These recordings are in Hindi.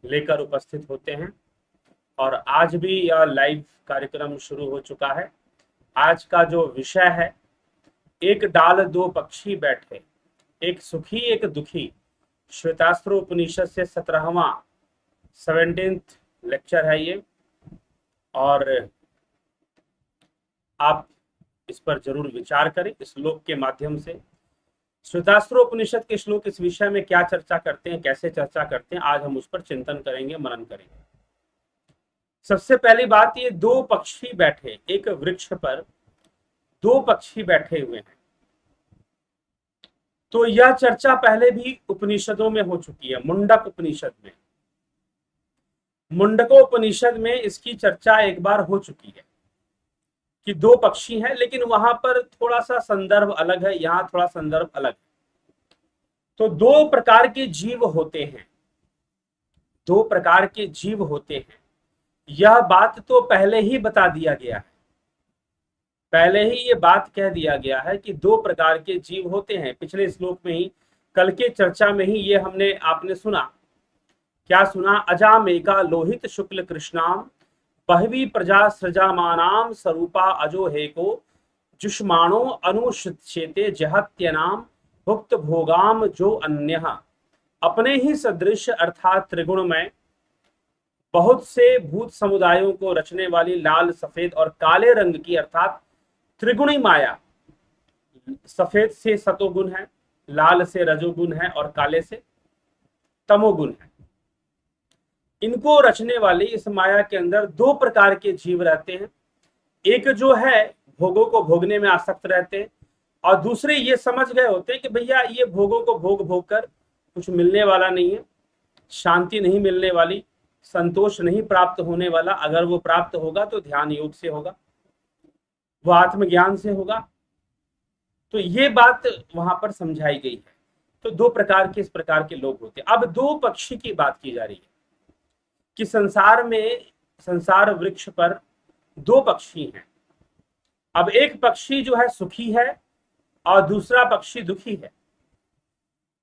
लेकर उपस्थित होते हैं और आज भी यह लाइव कार्यक्रम शुरू हो चुका है। आज का जो विषय है, एक डाल दो पक्षी बैठे, एक सुखी एक दुखी। श्वेतास्त्र उपनिषद से 17वां 17th लेक्चर है ये, और आप इस पर जरूर विचार करें। इस श्लोक के माध्यम से श्वेतास्त्र उपनिषद के श्लोक इस विषय में क्या चर्चा करते हैं, कैसे चर्चा करते हैं, आज हम उस पर चिंतन करेंगे, मनन करेंगे। सबसे पहली बात, ये दो पक्षी बैठे, एक वृक्ष पर दो पक्षी बैठे हुए हैं। तो यह चर्चा पहले भी उपनिषदों में हो चुकी है। मुंडक उपनिषद में, मुंडकोपनिषद में इसकी चर्चा एक बार हो चुकी है कि दो पक्षी हैं, लेकिन वहां पर थोड़ा सा संदर्भ अलग है, यहां थोड़ा संदर्भ अलग है। तो दो प्रकार के जीव होते हैं, दो प्रकार के जीव होते हैं। यह बात तो पहले ही बता दिया गया है, पहले ही ये बात कह दिया गया है कि दो प्रकार के जीव होते हैं। पिछले श्लोक में ही, कल के चर्चा में ही ये आपने सुना। क्या सुना? अजामेका लोहित शुक्ल कृष्णाम बहवी प्रजा सृजामानाम स्वरूपा अजो हेको जुष्माणो अनुशेते जहत्यनाम भुक्त भोगाम जो अन्यः। अपने ही सदृश अर्थात त्रिगुणमय बहुत से भूत समुदायों को रचने वाली लाल, सफेद और काले रंग की अर्थात त्रिगुणी माया। सफेद से सतोगुण है, लाल से रजोगुण है और काले से तमोगुण है। इनको रचने वाली इस माया के अंदर दो प्रकार के जीव रहते हैं। एक जो है भोगों को भोगने में आसक्त रहते हैं, और दूसरे ये समझ गए होते हैं कि भैया ये भोगों को भोग भोग कर कुछ मिलने वाला नहीं है, शांति नहीं मिलने वाली, संतोष नहीं प्राप्त होने वाला। अगर वो प्राप्त होगा तो ध्यान योग से होगा, वो आत्मज्ञान से होगा। तो ये बात वहां पर समझाई गई है। तो दो प्रकार के इस प्रकार के लोग होते हैं। अब दो पक्षी की बात की जा रही है कि संसार में, संसार वृक्ष पर दो पक्षी हैं। अब एक पक्षी जो है सुखी है और दूसरा पक्षी दुखी है।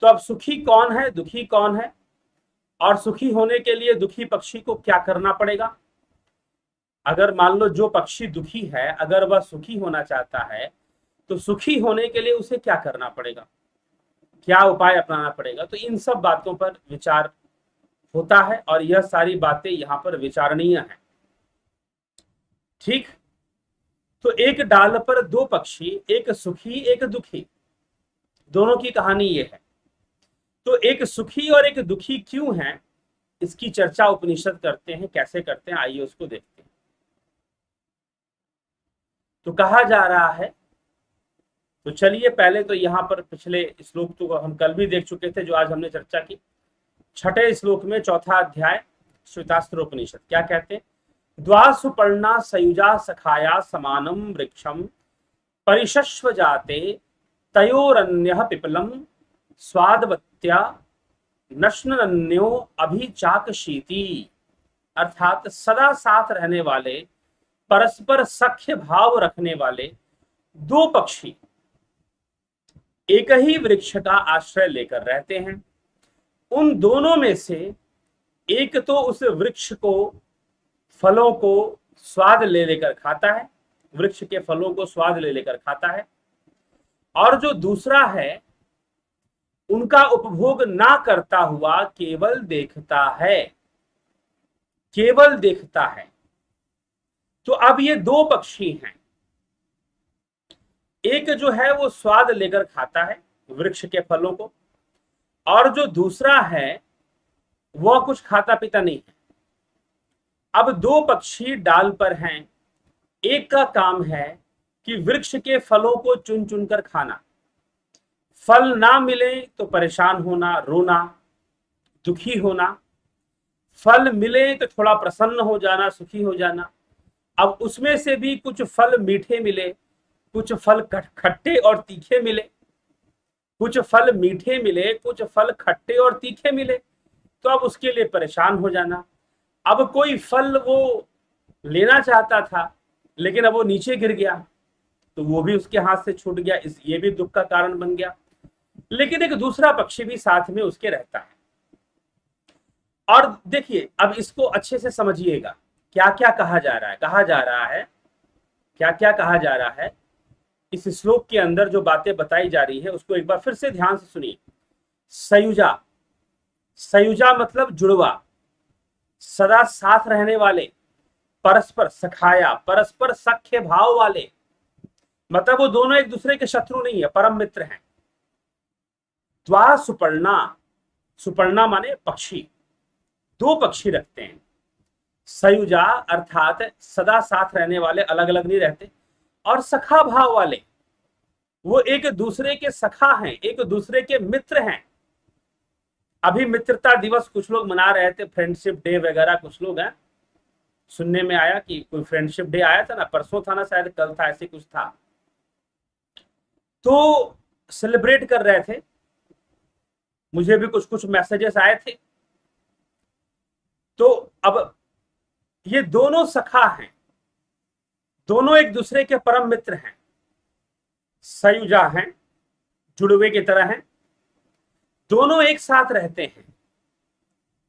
तो अब सुखी कौन है, दुखी कौन है, और सुखी होने के लिए दुखी पक्षी को क्या करना पड़ेगा? अगर मान लो जो पक्षी दुखी है, अगर वह सुखी होना चाहता है, तो सुखी होने के लिए उसे क्या करना पड़ेगा, क्या उपाय अपनाना पड़ेगा? तो इन सब बातों पर विचार होता है और यह सारी बातें यहां पर विचारणीय है। ठीक, तो एक डाल पर दो पक्षी, एक सुखी एक दुखी, दोनों की कहानी यह है। तो एक सुखी और एक दुखी क्यों है, इसकी चर्चा उपनिषद करते हैं। कैसे करते हैं, आइए उसको देखते हैं। तो कहा जा रहा है, तो चलिए पहले तो यहां पर पिछले श्लोक तो हम कल भी देख चुके थे, जो आज हमने चर्चा की। छठे श्लोक में, चौथा अध्याय श्वेतास्त्र उपनिषद, क्या कहते हैं? द्वासुपर्णा सयुजा सखाया समानम वृक्षम परिशस्व जाते तयोरन्यः पिपलम स्वादवत्या नश्नन्यो अभिचाकशीति। अर्थात सदा साथ रहने वाले, परस्पर सख्य भाव रखने वाले दो पक्षी एक ही वृक्ष का आश्रय लेकर रहते हैं। उन दोनों में से एक तो उस वृक्ष को, फलों को स्वाद ले लेकर खाता है, वृक्ष के फलों को स्वाद ले लेकर खाता है, और जो दूसरा है उनका उपभोग ना करता हुआ केवल देखता है, केवल देखता है। तो अब ये दो पक्षी हैं, एक जो है वो स्वाद लेकर खाता है वृक्ष के फलों को, और जो दूसरा है वह कुछ खाता पीता नहीं है। अब दो पक्षी डाल पर हैं, एक का काम है कि वृक्ष के फलों को चुन चुन कर खाना, फल ना मिले तो परेशान होना, रोना, दुखी होना, फल मिले तो थोड़ा प्रसन्न हो जाना, सुखी हो जाना। अब उसमें से भी कुछ फल मीठे मिले, कुछ फल खट्टे और तीखे मिले, कुछ फल मीठे मिले, कुछ फल खट्टे और तीखे मिले, तो अब उसके लिए परेशान हो जाना। अब कोई फल वो लेना चाहता था लेकिन अब वो नीचे गिर गया, तो वो भी उसके हाथ से छूट गया, ये भी दुख का कारण बन गया। लेकिन एक दूसरा पक्षी भी साथ में उसके रहता है। और देखिए अब इसको अच्छे से समझिएगा, क्या क्या कहा जा रहा है, क्या क्या कहा जा रहा है इस श्लोक के अंदर। जो बातें बताई जा रही है उसको एक बार फिर से ध्यान से सुनिए। सयुजा, सयुजा मतलब जुड़वा, सदा साथ रहने वाले, परस्पर सखाया, परस्पर सख्य भाव वाले, मतलब वो दोनों एक दूसरे के शत्रु नहीं है, परम मित्र हैं। द्वा सुपर्णा, सुपर्णा माने पक्षी, दो पक्षी रखते हैं। सयुजा अर्थात सदा साथ रहने वाले, अलग अलग नहीं रहते। और सखा भाव वाले, वो एक दूसरे के सखा हैं, एक दूसरे के मित्र हैं। अभी मित्रता दिवस कुछ लोग मना रहे थे, फ्रेंडशिप डे वगैरह कुछ लोग हैं, सुनने में आया कि कोई फ्रेंडशिप डे आया था ना, परसों था ना शायद, कल था, ऐसे कुछ था, तो सेलिब्रेट कर रहे थे। मुझे भी कुछ कुछ मैसेजेस आए थे। तो अब ये दोनों सखा हैं, दोनों एक दूसरे के परम मित्र हैं, सयुजा हैं, जुड़वे की तरह हैं, दोनों एक साथ रहते हैं,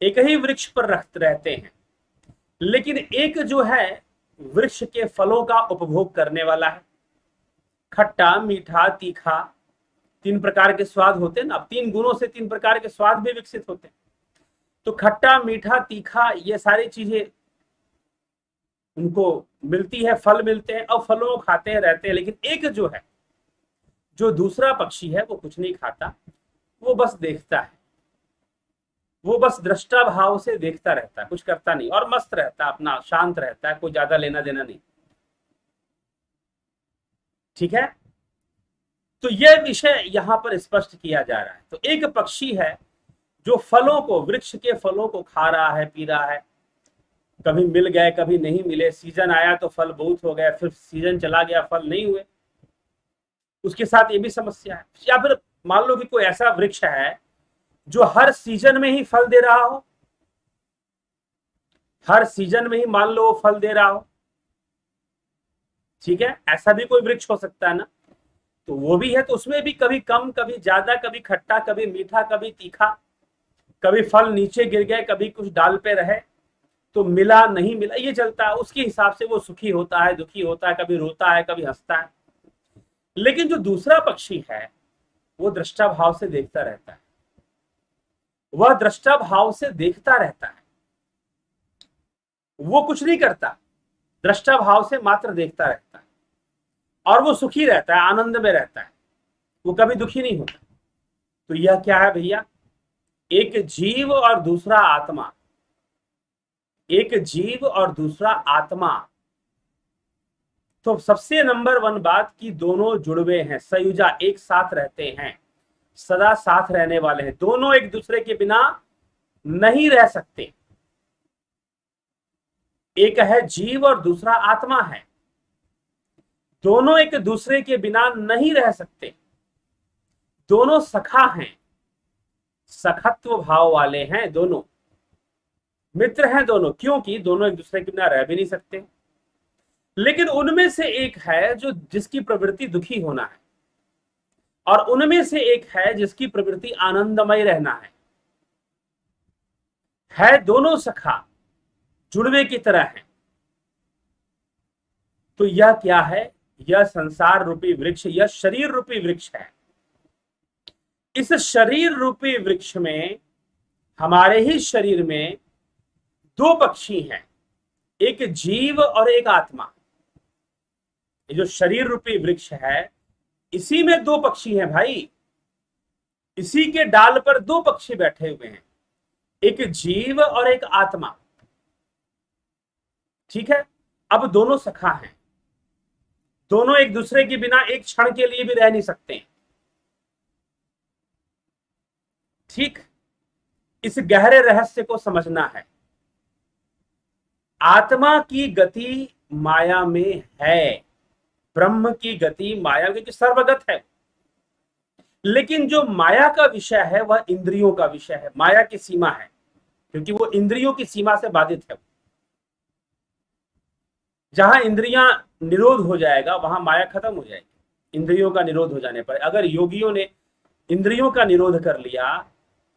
एक ही वृक्ष पर रहते हैं। लेकिन एक जो है वृक्ष के फलों का उपभोग करने वाला है। खट्टा, मीठा, तीखा, तीन प्रकार के स्वाद होते हैं ना, तीन गुणों से तीन प्रकार के स्वाद भी विकसित होते हैं। तो खट्टा, मीठा, तीखा, ये सारी चीजें उनको मिलती है, फल मिलते हैं और फलों को खाते हैं, रहते हैं। लेकिन एक जो है, जो दूसरा पक्षी है, वो कुछ नहीं खाता, वो बस देखता है, वो बस दृष्टा भाव से देखता रहता है, कुछ करता नहीं, और मस्त रहता है, अपना शांत रहता है, कोई ज्यादा लेना देना नहीं। ठीक है, तो यह विषय यहां पर स्पष्ट किया जा रहा है। तो एक पक्षी है जो फलों को, वृक्ष के फलों को खा रहा है, पी रहा है, कभी मिल गए कभी नहीं मिले, सीजन आया तो फल बहुत हो गए, फिर सीजन चला गया फल नहीं हुए, उसके साथ ये भी समस्या है। या फिर मान लो कि कोई ऐसा वृक्ष है जो हर सीजन में ही फल दे रहा हो, हर सीजन में ही मान लो वो फल दे रहा हो, ठीक है, ऐसा भी कोई वृक्ष हो सकता है ना, तो वो भी है। तो उसमें भी कभी कम, कभी ज्यादा, कभी खट्टा, कभी मीठा, कभी तीखा, कभी फल नीचे गिर गए, कभी कुछ डाल पे रहे, तो मिला नहीं मिला, ये चलता है। उसके हिसाब से वो सुखी होता है, दुखी होता है, कभी रोता है, कभी हंसता है। लेकिन जो दूसरा पक्षी है वो दृष्टा भाव से देखता रहता है, वह दृष्टा भाव से देखता रहता है, वो कुछ नहीं करता, दृष्टा भाव से मात्र देखता रहता है, और वो सुखी रहता है, आनंद में रहता है, वो कभी दुखी नहीं होता। तो यह क्या है भैया, एक जीव और दूसरा आत्मा, एक जीव और दूसरा आत्मा। तो सबसे नंबर 1 बात कि दोनों जुड़वे हैं, सयुजा, एक साथ रहते हैं, सदा साथ रहने वाले हैं, दोनों एक दूसरे के बिना नहीं रह सकते। एक है जीव और दूसरा आत्मा है, दोनों एक दूसरे के बिना नहीं रह सकते, दोनों सखा हैं, सखत्व भाव वाले हैं, दोनों मित्र हैं दोनों, क्योंकि दोनों एक दूसरे के बिना रह भी नहीं सकते। लेकिन उनमें से एक है जो जिसकी प्रवृत्ति दुखी होना है, और उनमें से एक है जिसकी प्रवृत्ति आनंदमय रहना है दोनों सखा, जुड़वे की तरह है। तो यह क्या है, यह संसार रूपी वृक्ष, यह शरीर रूपी वृक्ष है। इस शरीर रूपी वृक्ष में, हमारे ही शरीर में दो पक्षी हैं, एक जीव और एक आत्मा। ये जो शरीर रूपी वृक्ष है, इसी में दो पक्षी हैं भाई, इसी के डाल पर दो पक्षी बैठे हुए हैं, एक जीव और एक आत्मा। ठीक है, अब दोनों सखा हैं, दोनों एक दूसरे के बिना एक क्षण के लिए भी रह नहीं सकते। ठीक, इस गहरे रहस्य को समझना है। आत्मा की गति माया में है, ब्रह्म की गति माया, क्योंकि सर्वगत है। लेकिन जो माया का विषय है वह इंद्रियों का विषय है, माया की सीमा है, क्योंकि वो इंद्रियों की सीमा से बाधित है। जहां इंद्रियां निरोध हो जाएगा वहां माया खत्म हो जाएगी। इंद्रियों का निरोध हो जाने पर, अगर योगियों ने इंद्रियों का निरोध कर लिया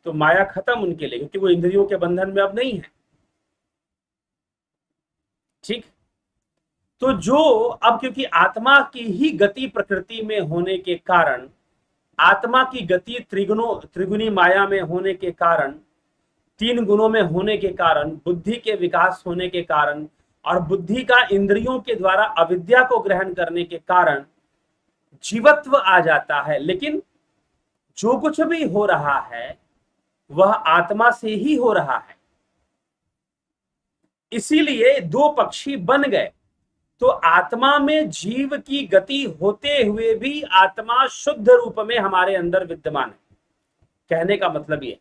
तो माया खत्म उनके लिए, क्योंकि वो इंद्रियों के बंधन में अब नहीं है। ठीक। तो जो अब क्योंकि आत्मा की ही गति प्रकृति में होने के कारण, आत्मा की गति त्रिगुणी माया में होने के कारण, तीन गुणों में होने के कारण, बुद्धि के विकास होने के कारण, और बुद्धि का इंद्रियों के द्वारा अविद्या को ग्रहण करने के कारण जीवत्व आ जाता है। लेकिन जो कुछ भी हो रहा है वह आत्मा से ही हो रहा है। इसीलिए दो पक्षी बन गए। तो आत्मा में जीव की गति होते हुए भी आत्मा शुद्ध रूप में हमारे अंदर विद्यमान है। कहने का मतलब ये,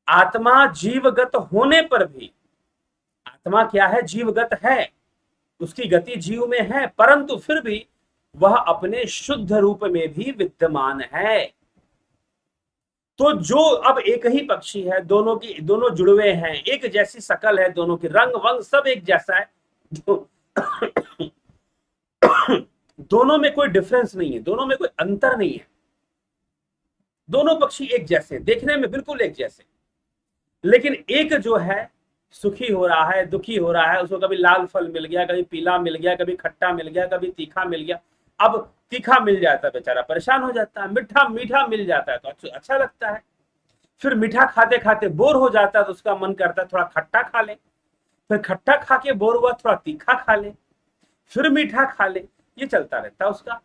आत्मा जीवगत होने पर भी, आत्मा क्या है, जीवगत है, उसकी गति जीव में है, परंतु फिर भी वह अपने शुद्ध रूप में भी विद्यमान है। तो जो अब एक ही पक्षी है, दोनों जुड़वे हैं, एक जैसी शकल है, दोनों की रंग वंग सब एक जैसा है, दोनों में कोई डिफरेंस नहीं है, दोनों में कोई अंतर नहीं है, दोनों पक्षी एक जैसे, देखने में बिल्कुल एक जैसे। लेकिन एक जो है सुखी हो रहा है, दुखी हो रहा है, उसको कभी लाल फल मिल गया, कभी पीला मिल गया, कभी खट्टा मिल गया, कभी तीखा मिल गया। अब तीखा मिल जाता है बेचारा परेशान हो जाता है, मीठा मिल जाता है तो अच्छा लगता है, फिर मीठा खाते खाते बोर हो जाता है तो उसका मन करता है थोड़ा खट्टा खा ले, फिर खट्टा खा के बोर हुआ थोड़ा तीखा खा ले, फिर मीठा खा ले, ये चलता रहता है उसका।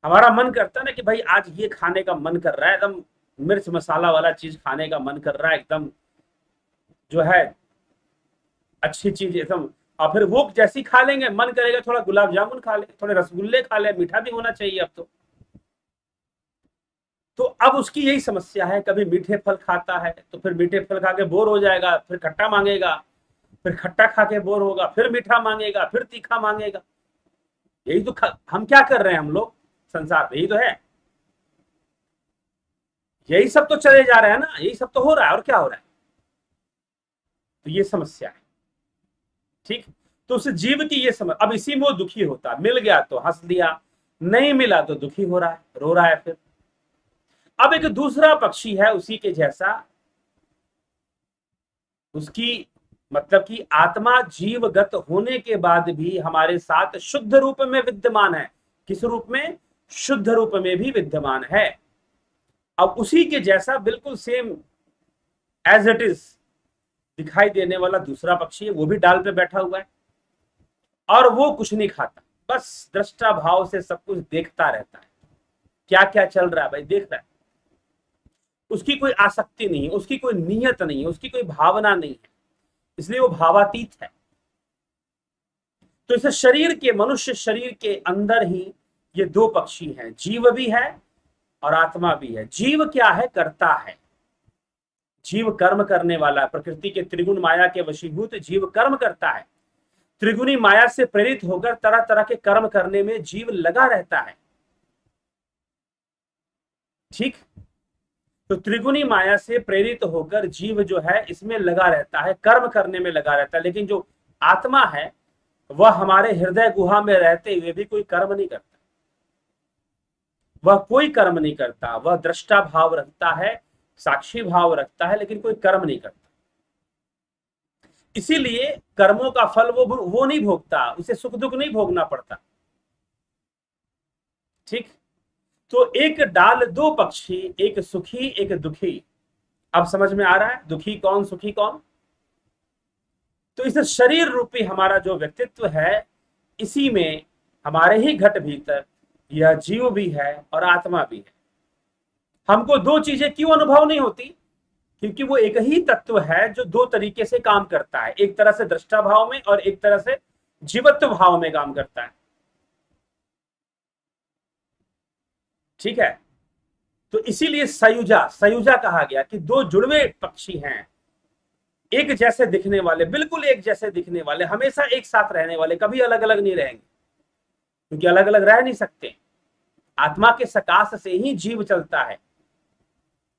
हमारा मन करता है ना कि भाई आज ये खाने का मन कर रहा है, एकदम मिर्च मसाला वाला चीज खाने का मन कर रहा है, एकदम जो है अच्छी चीज एकदम। और फिर वो जैसी खा लेंगे, मन करेगा थोड़ा गुलाब जामुन खा ले, थोड़े रसगुल्ले खा ले, मीठा भी होना चाहिए अब तो अब उसकी यही समस्या है, कभी मीठे फल खाता है तो फिर मीठे फल खा के बोर हो जाएगा, फिर खट्टा मांगेगा, फिर खट्टा खा के बोर होगा, फिर मीठा मांगेगा, फिर तीखा मांगेगा। यही तो हम क्या कर रहे हैं, हम लोग संसार में यही तो है, यही सब तो चले जा रहे हैं ना, यही सब तो हो रहा है, और क्या हो रहा है। तो ये समस्या है। ठीक। तो उस जीव की ये समझ, अब इसी में वो दुखी होता, मिल गया तो हंस दिया, नहीं मिला तो दुखी हो रहा है, रो रहा है। फिर अब एक दूसरा पक्षी है उसी के जैसा, उसकी मतलब कि आत्मा जीवगत होने के बाद भी हमारे साथ शुद्ध रूप में विद्यमान है। किस रूप में? शुद्ध रूप में भी विद्यमान है। अब उसी के जैसा बिल्कुल सेम एज इट इज दिखाई देने वाला दूसरा पक्षी है, वो भी डाल पे बैठा हुआ है और वो कुछ नहीं खाता, बस दृष्टा भाव से सब कुछ देखता रहता है। क्या क्या चल रहा है भाई, देख रहा है, उसकी कोई आसक्ति नहीं है, उसकी कोई नियत नहीं है, उसकी कोई भावना नहीं है, इसलिए वो भावातीत है। तो इस शरीर के, मनुष्य शरीर के अंदर ही ये दो पक्षी हैं, जीव भी है और आत्मा भी है। जीव क्या है? करता है, जीव कर्म करने वाला है। प्रकृति के त्रिगुण माया के वशीभूत जीव कर्म करता है, त्रिगुणी माया से प्रेरित होकर तरह तरह के कर्म करने में जीव लगा रहता है। ठीक। तो त्रिगुणी माया से प्रेरित होकर जीव जो है इसमें लगा रहता है, कर्म करने में लगा रहता है। लेकिन जो आत्मा है वह हमारे हृदय गुहा में रहते हुए भी कोई कर्म नहीं करता, वह कोई कर्म नहीं करता, वह दृष्टा भाव रखता है, साक्षी भाव रखता है, लेकिन कोई कर्म नहीं करता। इसीलिए कर्मों का फल वो नहीं भोगता, उसे सुख दुख नहीं भोगना पड़ता। ठीक। तो एक डाल दो पक्षी, एक सुखी एक दुखी। अब समझ में आ रहा है दुखी कौन सुखी कौन? तो इस शरीर रूपी हमारा जो व्यक्तित्व है, इसी में हमारे ही घट भीतर यह जीव भी है और आत्मा भी है। हमको दो चीजें क्यों अनुभव नहीं होती? क्योंकि वो एक ही तत्व है जो दो तरीके से काम करता है, एक तरह से दृष्टा भाव में और एक तरह से जीवत्व भाव में काम करता है। ठीक है। तो इसीलिए सयुजा कहा गया कि दो जुड़वे पक्षी हैं, एक जैसे दिखने वाले, बिल्कुल एक जैसे दिखने वाले, हमेशा एक साथ रहने वाले, कभी अलग अलग नहीं रहेंगे, क्योंकि अलग अलग रह नहीं सकते। आत्मा के सकाश से ही जीव चलता है,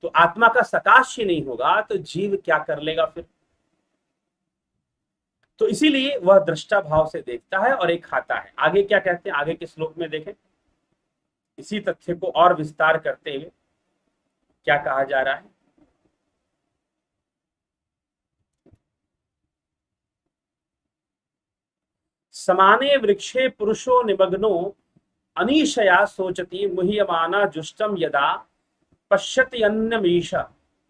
तो आत्मा का सकाश ही नहीं होगा तो जीव क्या कर लेगा फिर? तो इसीलिए वह दृष्टा भाव से देखता है और एक खाता है। आगे क्या कहते हैं, आगे के श्लोक में देखें, इसी तथ्य को और विस्तार करते हुए क्या कहा जा रहा है? समाने वृक्षे पुरुषो निमग्नो अनीशया सोचती मुह्यमाना जुष्टम यदा पश्यति अन्यमीश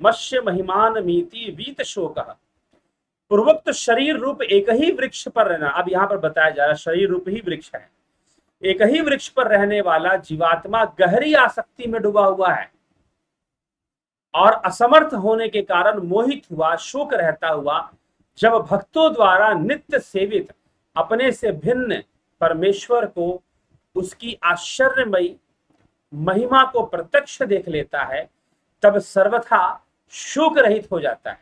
मत्स्य महिमान मीति वीत शोक। पूर्वोक्त शरीर रूप एक ही वृक्ष पर रहना, अब यहां पर बताया जा रहा है शरीर रूप ही वृक्ष है, एक ही वृक्ष पर रहने वाला जीवात्मा गहरी आसक्ति में डूबा हुआ है और असमर्थ होने के कारण मोहित हुआ, शोक रहता हुआ, जब भक्तों द्वारा नित्य सेवित अपने से भिन्न परमेश्वर को, उसकी आश्चर्यमयी महिमा को प्रत्यक्ष देख लेता है, तब सर्वथा शोक रहित हो जाता है।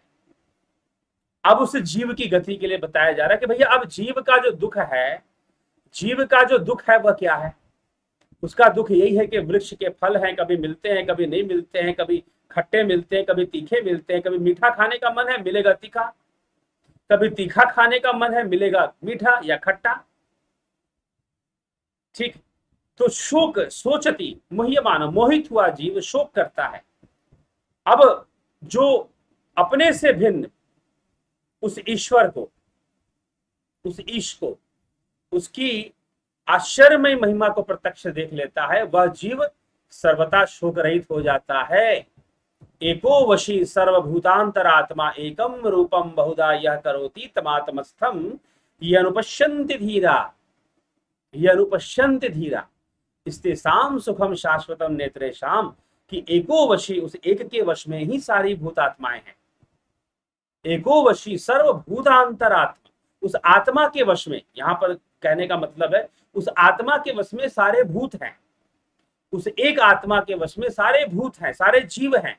अब उस जीव की गति के लिए बताया जा रहा है कि भैया अब जीव का जो दुख है, जीव का जो दुख है वह क्या है? उसका दुख यही है कि वृक्ष के फल हैं, कभी मिलते हैं कभी नहीं मिलते हैं, कभी खट्टे मिलते हैं कभी तीखे मिलते हैं, कभी मीठा खाने का मन है मिलेगा तीखा, कभी तीखा खाने का मन है मिलेगा मीठा या खट्टा। ठीक, तो शोक सोचती मुह्यमान, मोहित हुआ जीव शोक करता है। अब जो अपने से भिन्न उस ईश्वर को, उस ईश को, उसकी आश्चर्यमय महिमा को प्रत्यक्ष देख लेता है, वह जीव सर्वथा शोक रहित हो जाता है। एको वशी सर्वभूतांतरात्मा एकम रूपम बहुधा यह करोति तमात्मस्थम ये अनुपश्यन्ति धीरा, ये अनुपश्यन्ति धीरा स्तेषाम सुखम शाश्वतम नेत्रेषाम, कि एको वशी, उस एक के वश में ही सारी भूतात्माएं हैं। एको वशी सर्वभूतांतरात्मा, उस आत्मा के वश में, यहां पर कहने का मतलब है उस आत्मा के वश में सारे भूत हैं, उस एक आत्मा के वश में सारे भूत हैं, सारे जीव हैं।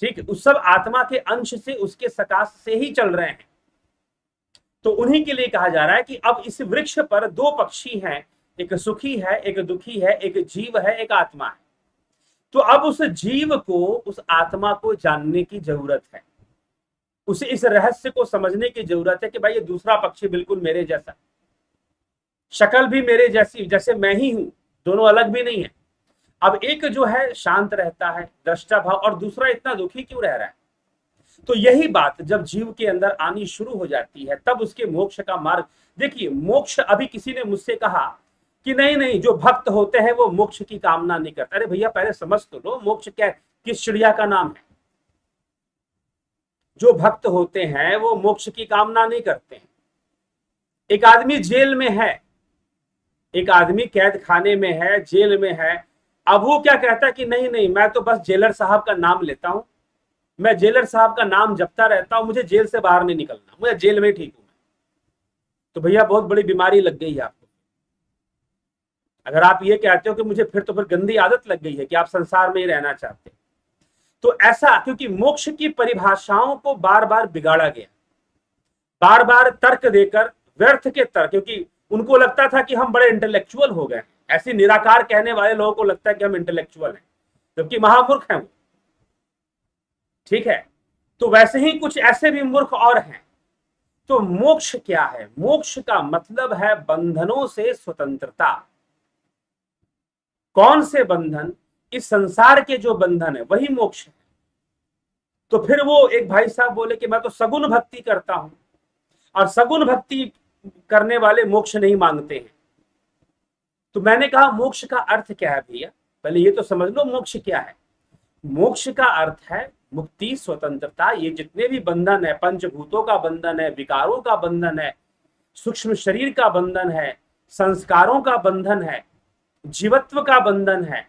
ठीक, उस सब आत्मा के अंश से, उसके सकाश से ही चल रहे हैं। तो उन्हीं के लिए कहा जा रहा है कि अब इस वृक्ष पर दो पक्षी हैं, एक सुखी है एक दुखी है, एक जीव है एक आत्मा है। तो अब उस जीव को, उस आत्मा को जानने की जरूरत है, उसे इस रहस्य को समझने की जरूरत है कि भाई ये दूसरा पक्षी बिल्कुल मेरे जैसा, शक्ल भी मेरे जैसी, जैसे मैं ही हूं, दोनों अलग भी नहीं है। अब एक जो है शांत रहता है दृष्टा भाव, और दूसरा इतना दुखी क्यों रह रहा है? तो यही बात जब जीव के अंदर आनी शुरू हो जाती है, तब उसके मोक्ष का मार्ग। देखिए, मोक्ष, अभी किसी ने मुझसे कहा कि नहीं नहीं, जो भक्त होते हैं वो मोक्ष की कामना नहीं करते। अरे भैया पहले समझ तो लो, मोक्ष क्या, किस चिड़िया का नाम है? जो भक्त होते हैं वो मोक्ष की कामना नहीं करते हैं। एक आदमी जेल में है, एक आदमी कैद खाने में है, जेल में है, अब वो क्या कहता है कि नहीं नहीं, मैं तो बस जेलर साहब का नाम लेता हूं, मैं जेलर साहब का नाम जपता रहता हूं, मुझे जेल से बाहर नहीं निकलना, मुझे जेल में ठीक हूं। तो भैया बहुत बड़ी बीमारी लग गई है आपको। अगर आप ये कहते हो कि मुझे फिर गंदी आदत लग गई है कि आप संसार में ही रहना चाहते, तो ऐसा, क्योंकि मोक्ष की परिभाषाओं को बार बार बिगाड़ा गया, बार बार तर्क देकर, व्यर्थ के तर्क, क्योंकि उनको लगता था कि हम बड़े इंटेलेक्चुअल हो गए। ऐसी निराकार कहने वाले लोगों को लगता है कि हम इंटेलेक्चुअल हैं, जबकि महामूर्ख हैं वो। ठीक है, तो वैसे ही कुछ ऐसे भी मूर्ख और हैं। तो मोक्ष क्या है? मोक्ष का मतलब है बंधनों से स्वतंत्रता। कौन से बंधन? इस संसार के जो बंधन है वही मोक्ष है। तो फिर वो एक भाई साहब बोले कि मैं तो सगुण भक्ति करता हूं, और सगुण भक्ति करने वाले मोक्ष नहीं मांगते हैं। तो मैंने कहा मोक्ष का अर्थ क्या है भैया? पहले ये तो समझ लो मोक्ष क्या है। मोक्ष का अर्थ है मुक्ति, स्वतंत्रता। ये जितने भी बंधन है, पंचभूतों का बंधन है, विकारों का बंधन है, सूक्ष्म शरीर का बंधन है, संस्कारों का बंधन है, जीवत्व का बंधन है,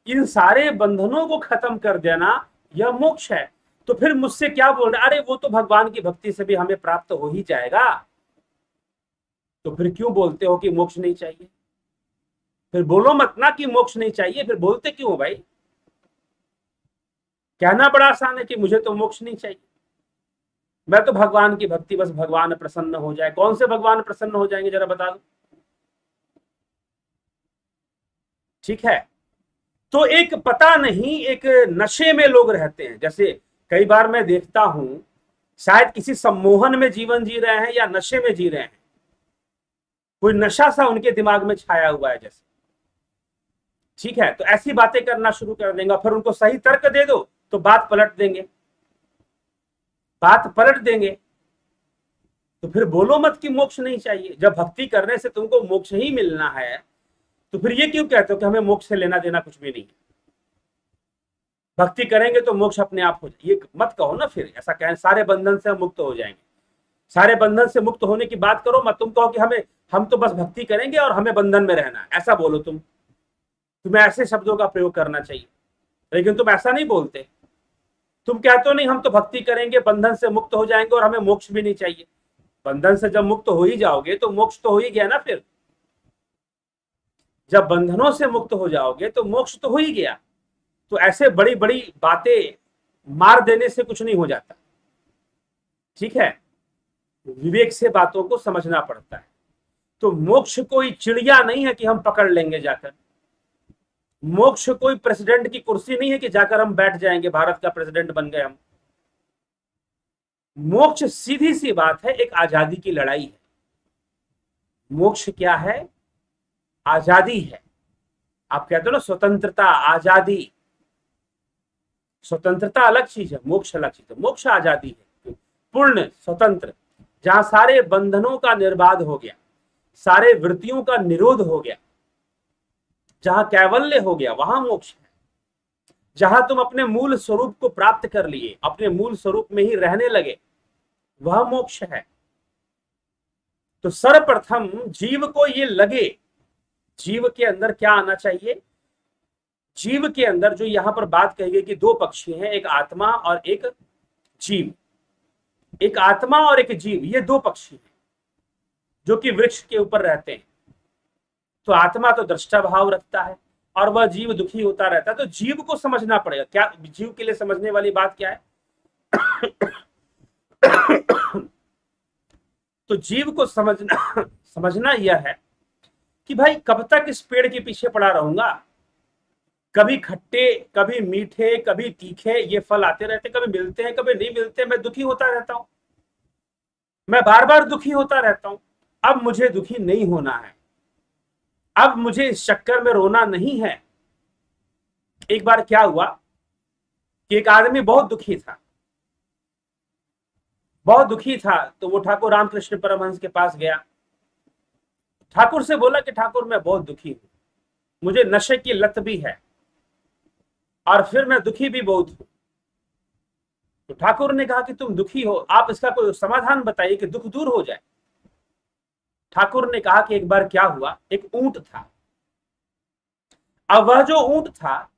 इन सारे बंधनों को खत्म कर देना, यह मोक्ष है। तो फिर मुझसे क्या बोल रहे? अरे वो तो भगवान की भक्ति से भी हमें प्राप्त हो ही जाएगा। तो फिर क्यों बोलते हो कि मोक्ष नहीं चाहिए? फिर बोलो मत ना कि मोक्ष नहीं चाहिए, फिर बोलते क्यों हो भाई? कहना बड़ा आसान है कि मुझे तो मोक्ष नहीं चाहिए, मैं तो भगवान की भक्ति, बस भगवान प्रसन्न हो जाए। कौन से भगवान प्रसन्न हो जाएंगे जरा बता दो। ठीक है, तो एक पता नहीं, एक नशे में लोग रहते हैं। जैसे कई बार मैं देखता हूं, शायद किसी सम्मोहन में जीवन जी रहे हैं या नशे में जी रहे हैं, कोई नशा सा उनके दिमाग में छाया हुआ है जैसे। ठीक है, तो ऐसी बातें करना शुरू कर देंगे, फिर उनको सही तर्क दे दो तो बात पलट देंगे, बात पलट देंगे। तो फिर बोलो मत कि मोक्ष नहीं चाहिए। जब भक्ति करने से तुमको मोक्ष ही मिलना है तो फिर ये क्यों कहते हो कि हमें मोक्ष से लेना देना कुछ भी नहीं है, भक्ति करेंगे तो मोक्ष अपने आप हो जाए। ये मत कहो ना, फिर ऐसा कहें सारे बंधन से हम मुक्त हो जाएंगे। सारे बंधन से मुक्त होने की बात करो मत, तुम कहो कि हम तो बस भक्ति करेंगे और हमें बंधन में रहना है, ऐसा बोलो। तुम्हें ऐसे शब्दों का प्रयोग करना चाहिए, लेकिन तुम ऐसा नहीं बोलते। तुम कहते हो नहीं हम तो भक्ति करेंगे, बंधन से मुक्त हो जाएंगे और हमें मोक्ष भी नहीं चाहिए। बंधन से जब मुक्त हो ही जाओगे तो मोक्ष तो हो ही गया ना। फिर जब बंधनों से मुक्त हो जाओगे तो मोक्ष तो हो ही गया। तो ऐसे बड़ी बड़ी बातें मार देने से कुछ नहीं हो जाता, ठीक है। विवेक से बातों को समझना पड़ता है। तो मोक्ष कोई चिड़िया नहीं है कि हम पकड़ लेंगे जाकर। मोक्ष कोई प्रेसिडेंट की कुर्सी नहीं है कि जाकर हम बैठ जाएंगे, भारत का प्रेसिडेंट बन गए हम। मोक्ष सीधी सी बात है, एक आजादी की लड़ाई है। मोक्ष क्या है? आजादी है। आप कहते हो ना स्वतंत्रता, आजादी। स्वतंत्रता अलग चीज है, मोक्ष अलग चीज है। मोक्ष आजादी है, पूर्ण स्वतंत्र, जहां सारे बंधनों का निर्बाध हो गया, सारे वृत्तियों का निरोध हो गया, जहां कैवल्य हो गया, वहां मोक्ष है। जहां तुम अपने मूल स्वरूप को प्राप्त कर लिए, अपने मूल स्वरूप में ही रहने लगे, वह मोक्ष है। तो सर्वप्रथम जीव को ये लगे, जीव के अंदर क्या आना चाहिए? जीव के अंदर जो यहां पर बात कही गई कि दो पक्षी हैं, एक आत्मा और एक जीव। एक आत्मा और एक जीव, ये दो पक्षी हैं जो कि वृक्ष के ऊपर रहते हैं। तो आत्मा तो दृष्टा भाव रखता है और वह जीव दुखी होता रहता है। तो जीव को समझना पड़ेगा। क्या जीव के लिए समझने वाली बात क्या है? तो जीव को समझना यह है कि भाई कब तक इस पेड़ के पीछे पड़ा रहूंगा? कभी खट्टे, कभी मीठे, कभी तीखे ये फल आते रहते, कभी मिलते हैं कभी नहीं मिलते, मैं दुखी होता रहता हूं, मैं बार बार दुखी होता रहता हूं। अब मुझे दुखी नहीं होना है, अब मुझे इस चक्कर में रोना नहीं है। एक बार क्या हुआ कि एक आदमी बहुत दुखी था, बहुत दुखी था। तो वो ठाकुर रामकृष्ण परमहंस के पास गया, ठाकुर से बोला कि ठाकुर मैं बहुत दुखी हूं, मुझे नशे की लत भी है और फिर मैं दुखी भी बहुत हूं। तो ठाकुर ने कहा कि तुम दुखी हो, आप इसका कोई समाधान बताइए कि दुख दूर हो जाए। ठाकुर ने कहा कि एक बार क्या हुआ, एक ऊंट था। अब वह जो ऊंट था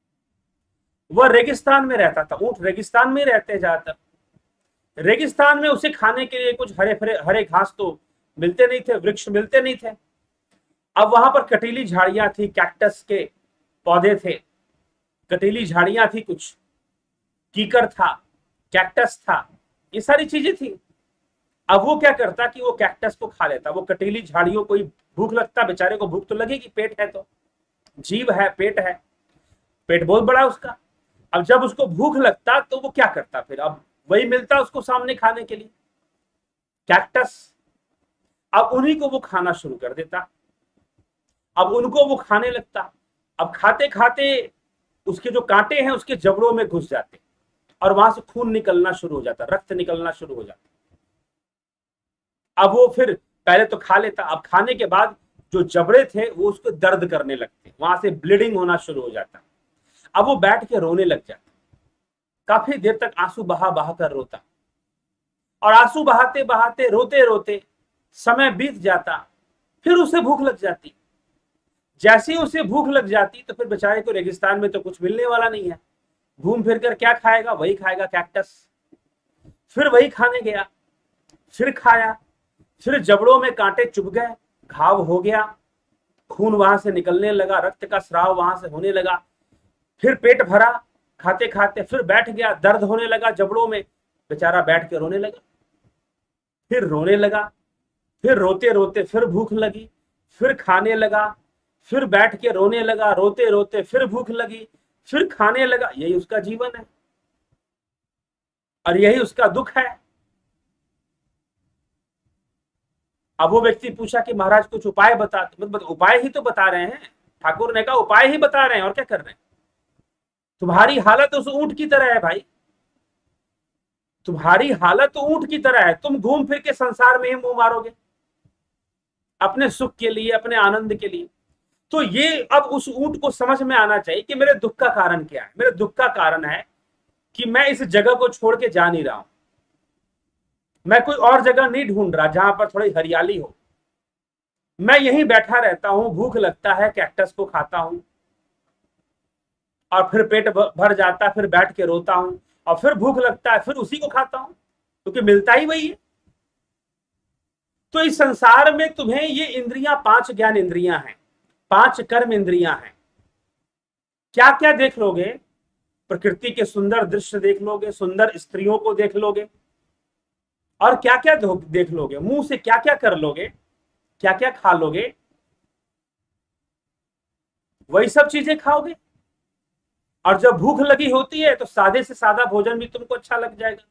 वह रेगिस्तान में रहता था। ऊंट रेगिस्तान में रहते हैं ज्यादातर। रेगिस्तान में उसे खाने के लिए कुछ हरे घास तो मिलते नहीं थे, वृक्ष मिलते नहीं थे। अब वहां पर कटीली झाड़ियां थी, कैक्टस के पौधे थे, कटीली झाड़ियां थी, कुछ कीकर था, कैक्टस था, ये सारी चीजें थी। अब वो क्या करता कि वो कैक्टस को खा लेता, वो कटीली झाड़ियों को ही भूख लगता, बेचारे को भूख तो लगेगी, पेट है तो, जीव है, पेट है, पेट बहुत बड़ा उसका। अब जब उसको भूख लगता तो वो क्या करता, फिर अब वही मिलता उसको सामने खाने के लिए, कैक्टस। अब उन्हीं को वो खाना शुरू कर देता, अब उनको वो खाने लगता। अब खाते खाते उसके जो कांटे हैं उसके जबड़ों में घुस जाते और वहां से खून निकलना शुरू हो जाता, रक्त निकलना शुरू हो जाता। अब वो फिर पहले तो खा लेता, अब खाने के बाद जो जबड़े थे वो उसको दर्द करने लगते, वहां से ब्लीडिंग होना शुरू हो जाता। अब वो बैठ के रोने लग जाता, काफी देर तक आंसू बहा बहा कर रोता, और आंसू बहाते बहाते रोते रोते समय बीत जाता। फिर उसे भूख लग जाती। जैसे ही उसे भूख लग जाती तो फिर बेचारे को रेगिस्तान में तो कुछ मिलने वाला नहीं है, घूम फिर कर क्या खाएगा, वही खाएगा, कैक्टस। फिर वही खाने गया, फिर खाया, फिर जबड़ों में कांटे चुभ गए, घाव हो गया, खून वहां से निकलने लगा, रक्त का स्राव वहां से होने लगा। फिर पेट भरा खाते खाते, फिर बैठ गया, दर्द होने लगा जबड़ों में, बेचारा बैठ के रोने लगा, फिर रोने लगा, फिर रोते रोते फिर भूख लगी, फिर खाने लगा, फिर बैठ के रोने लगा, रोते रोते फिर भूख लगी, फिर खाने लगा। यही उसका जीवन है और यही उसका दुख है। अब वो व्यक्ति पूछा कि महाराज कुछ उपाय बता, मतलब उपाय ही तो बता रहे हैं, ठाकुर ने कहा उपाय ही बता रहे हैं और क्या कर रहे हैं। तुम्हारी हालत उस ऊंट की तरह है भाई, तुम्हारी हालत तो ऊंट की तरह है। तुम घूम फिर के संसार में ही मुंह मारोगे अपने सुख के लिए, अपने आनंद के लिए। तो ये अब उस ऊंट को समझ में आना चाहिए कि मेरे दुख का कारण क्या है। मेरे दुख का कारण है कि मैं इस जगह को छोड़ के जा नहीं रहा हूं, मैं कोई और जगह नहीं ढूंढ रहा जहां पर थोड़ी हरियाली हो। मैं यहीं बैठा रहता हूं, भूख लगता है कैक्टस को खाता हूं और फिर पेट भर जाता है, फिर बैठ के रोता हूं और फिर भूख लगता है, फिर उसी को खाता हूं क्योंकि मिलता ही वही है। तो इस संसार में तुम्हें ये इंद्रियां, 5 ज्ञान इंद्रियां हैं, 5 कर्म इंद्रियां हैं। क्या क्या देख लोगे? प्रकृति के सुंदर दृश्य देख लोगे, सुंदर स्त्रियों को देख लोगे, और क्या क्या देख लोगे? मुंह से क्या क्या कर लोगे, क्या क्या खा लोगे, वही सब चीजें खाओगे। और जब भूख लगी होती है तो सादे से सादा भोजन भी तुमको अच्छा लग जाएगा,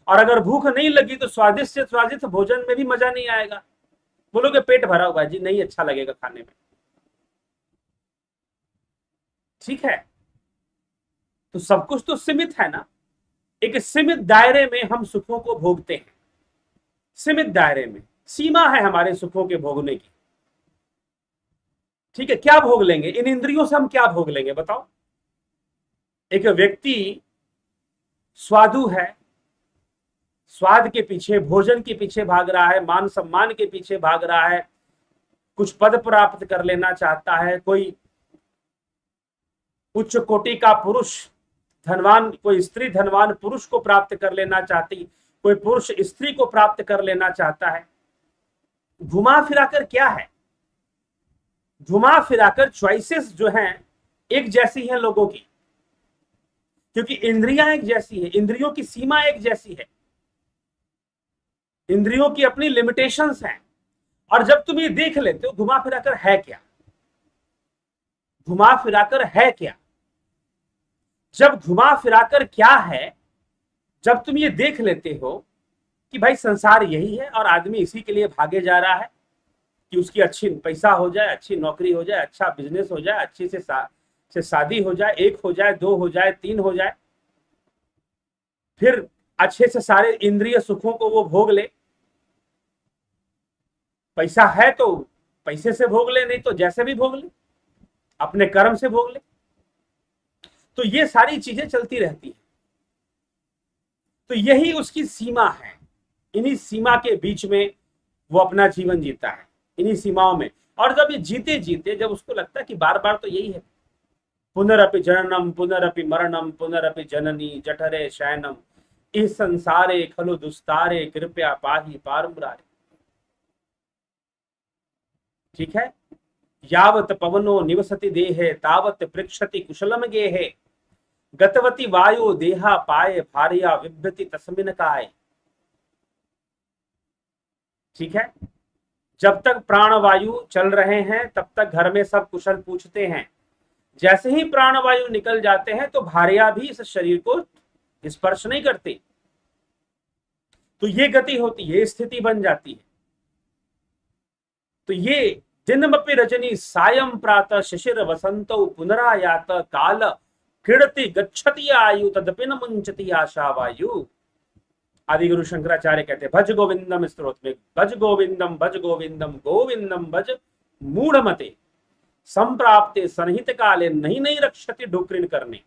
और अगर भूख नहीं लगी तो स्वादिष्ट से स्वादिष्ट भोजन में भी मजा नहीं आएगा। बोलोगे पेट भरा हुआ है जी, नहीं अच्छा लगेगा खाने में। ठीक है, तो सब कुछ तो सीमित है ना। एक सीमित दायरे में हम सुखों को भोगते हैं, सीमित दायरे में, सीमा है हमारे सुखों के भोगने की। ठीक है, क्या भोग लेंगे इन इंद्रियों से? हम क्या भोग लेंगे बताओ? एक व्यक्ति स्वादु है, स्वाद के पीछे, भोजन के पीछे भाग रहा है, मान सम्मान के पीछे भाग रहा है, कुछ पद प्राप्त कर लेना चाहता है, कोई उच्च कोटि का पुरुष, धनवान, कोई स्त्री धनवान पुरुष को प्राप्त कर लेना चाहती, कोई पुरुष स्त्री को प्राप्त कर लेना चाहता है। घुमा फिराकर क्या है? घुमा फिराकर चॉइसेस जो हैं एक जैसी हैं लोगों की, क्योंकि इंद्रियां एक जैसी है, इंद्रियों की सीमा एक जैसी है, इंद्रियों की अपनी लिमिटेशंस हैं। और जब तुम ये देख लेते हो घुमा फिराकर है क्या, घुमा फिराकर है क्या, जब घुमा फिराकर क्या है, जब तुम ये देख लेते हो कि भाई संसार यही है और आदमी इसी के लिए भागे जा रहा है कि उसकी अच्छी पैसा हो जाए, अच्छी नौकरी हो जाए, अच्छा बिजनेस हो जाए, अच्छी से शादी हो जाए, 1 हो जाए, 2 हो जाए, 3 हो जाए, फिर अच्छे से सारे इंद्रिय सुखों को वो भोग ले। पैसा है तो पैसे से भोग ले, नहीं तो जैसे भी भोग ले, अपने कर्म से भोग ले। तो ये सारी चीजें चलती रहती है। तो यही उसकी सीमा है, इन्हीं सीमा के बीच में वो अपना जीवन जीता है, इन्हीं सीमाओं में। और जब ये जीते जीते जब उसको लगता है कि बार बार तो यही है, पुनरपि जननम पुनरपि मरणम पुनरपि जननी जठरे शयनम इस संसारे खलु दुस्तारे कृपया पाहि पार मुरारे। ठीक है, यावत पवनो निवसति देहे तावत पृक्षति कुशलम गेहे गतवती वायु देहा पाए भार्या विभ्यति तस्मिन काय। ठीक है, जब तक प्राणवायु चल रहे हैं तब तक घर में सब कुशल पूछते हैं, जैसे ही प्राणवायु निकल जाते हैं तो भार्या भी इस शरीर को स्पर्श नहीं करती। तो ये गति होती है, स्थिति बन जाती है। तो ये दिनमपि रजनी सायं प्रातः शिशिर वसंतो पुनरायात काल क्रीडति गच्छति आयु तदपि न मुंचति आशा वायु। आदि गुरु शंकराचार्य कहते हैं भज गोविंदम स्तोत्र में, भज गोविंदम भज गोविंदम गोविंदम भज मूढ़मते संप्राप्ते सनहित काले नहीं नहीं रक्षति डुक्रिन करने।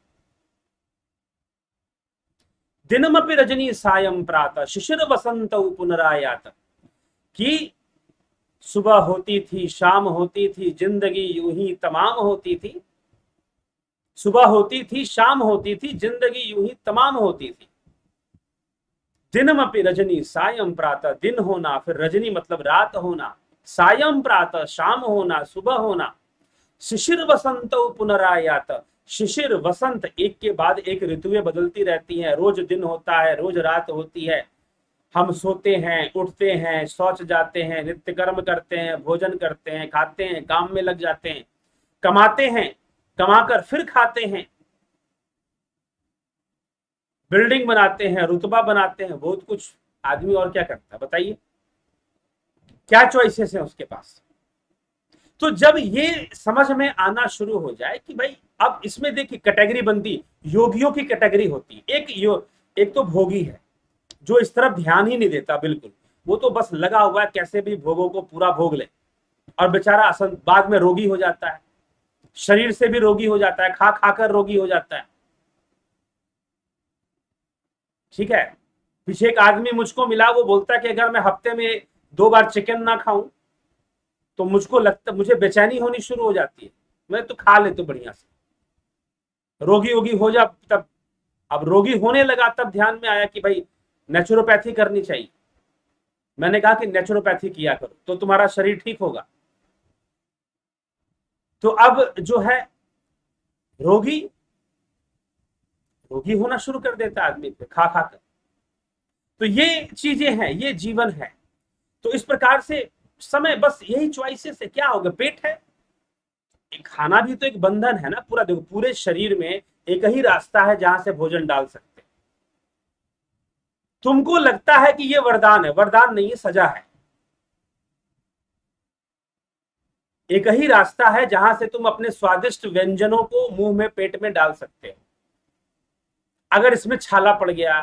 दिनमपि रजनी सायं प्रातः शिशिर वसंत पुनरायात, कि सुबह होती थी, शाम होती थी, जिंदगी यूं ही तमाम होती थी। सुबह होती थी, शाम होती थी, जिंदगी यूं ही तमाम होती थी। दिनमपि रजनी सायं प्रातः, दिन होना, फिर रजनी मतलब रात होना, सायं प्रातः शाम होना, सुबह होना, शिशिर वसंत पुनरायात, शिशिर वसंत एक के बाद एक ऋतुएं बदलती रहती हैं, रोज दिन होता है, रोज रात होती है, हम सोते हैं, उठते हैं, शौच जाते हैं, नित्य कर्म करते हैं, भोजन करते हैं, खाते हैं, काम में लग जाते हैं, कमाते हैं, कमाकर फिर खाते हैं, बिल्डिंग बनाते हैं, रुतबा बनाते हैं, बहुत कुछ आदमी और क्या करता है बताइए? क्या चॉइसेस हैं उसके पास? तो जब ये समझ में आना शुरू हो जाए कि भाई अब इसमें देखिए कैटेगरी बनती, योगियों की कैटेगरी होती है। एक तो भोगी है जो इस तरफ ध्यान ही नहीं देता बिल्कुल, वो तो बस लगा हुआ है कैसे भी भोगों को पूरा भोग ले, और बेचारा बाद में रोगी हो जाता है, शरीर से भी रोगी हो जाता है, खा खाकर रोगी हो जाता है। ठीक है, पीछे एक आदमी मुझको मिला, वो बोलता है कि अगर मैं हफ्ते में 2 बार चिकन ना खाऊं तो मुझे बेचैनी होनी शुरू हो जाती है, मैं तो खा ले तो बढ़िया से रोगी वोगी हो जा तब। अब रोगी होने लगा तब ध्यान में आया कि भाई नेचुरोपैथी करनी चाहिए। मैंने कहा कि नेचुरोपैथी किया करो तो तुम्हारा शरीर ठीक होगा। तो अब जो है रोगी रोगी होना शुरू कर देता है आदमी पे खा खा कर। तो ये चीजें हैं, ये जीवन है। तो इस प्रकार से समय बस यही चॉइसेस है, क्या होगा, पेट है, खाना भी तो एक बंधन है ना पूरा। देखो पूरे शरीर में एक ही रास्ता है जहां से भोजन डाल सकते। तुमको लगता है कि ये वरदान है, वरदान नहीं है, सजा है। एक ही रास्ता है जहां से तुम अपने स्वादिष्ट व्यंजनों को मुंह में पेट में डाल सकते हो। अगर इसमें छाला पड़ गया,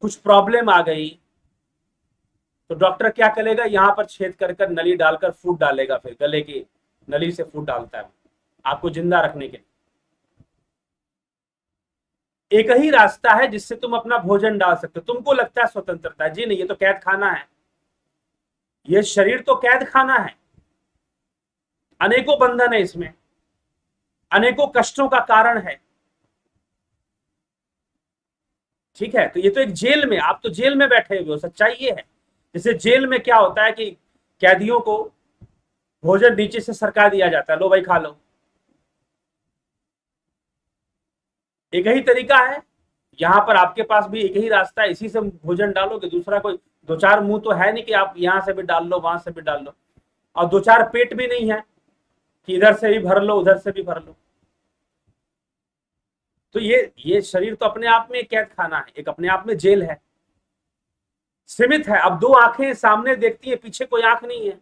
कुछ प्रॉब्लम आ गई, तो डॉक्टर क्या करेगा, यहां पर छेद कर कर नली डालकर फूड डालेगा, फिर गले की नली से फूड डालता है आपको जिंदा रखने के लिए। एक ही रास्ता है जिससे तुम अपना भोजन डाल सकते हो। तुमको लगता है स्वतंत्रता, जी नहीं, ये तो कैद खाना है, ये शरीर तो कैद खाना है, अनेकों बंधन है इसमें, अनेकों कष्टों का कारण है। ठीक है, तो ये तो एक जेल में, आप तो जेल में बैठे हुए हो, सच्चाई ये है। जैसे जेल में क्या होता है कि कैदियों को भोजन नीचे से सरका दिया जाता है, लो भाई खा लो। एक ही तरीका है, यहां पर आपके पास भी एक ही रास्ता है, इसी से भोजन डालोगे, दूसरा कोई 2-4 मुंह तो है नहीं कि आप यहां से भी डाल लो वहां से भी डाल लो, और 2-4 पेट भी नहीं है कि इधर से भी भर लो उधर से भी भर लो। तो ये शरीर तो अपने आप में कैद खाना है, एक अपने आप में जेल है, सीमित है। अब 2 आंखें सामने देखती है, पीछे कोई आंख नहीं है,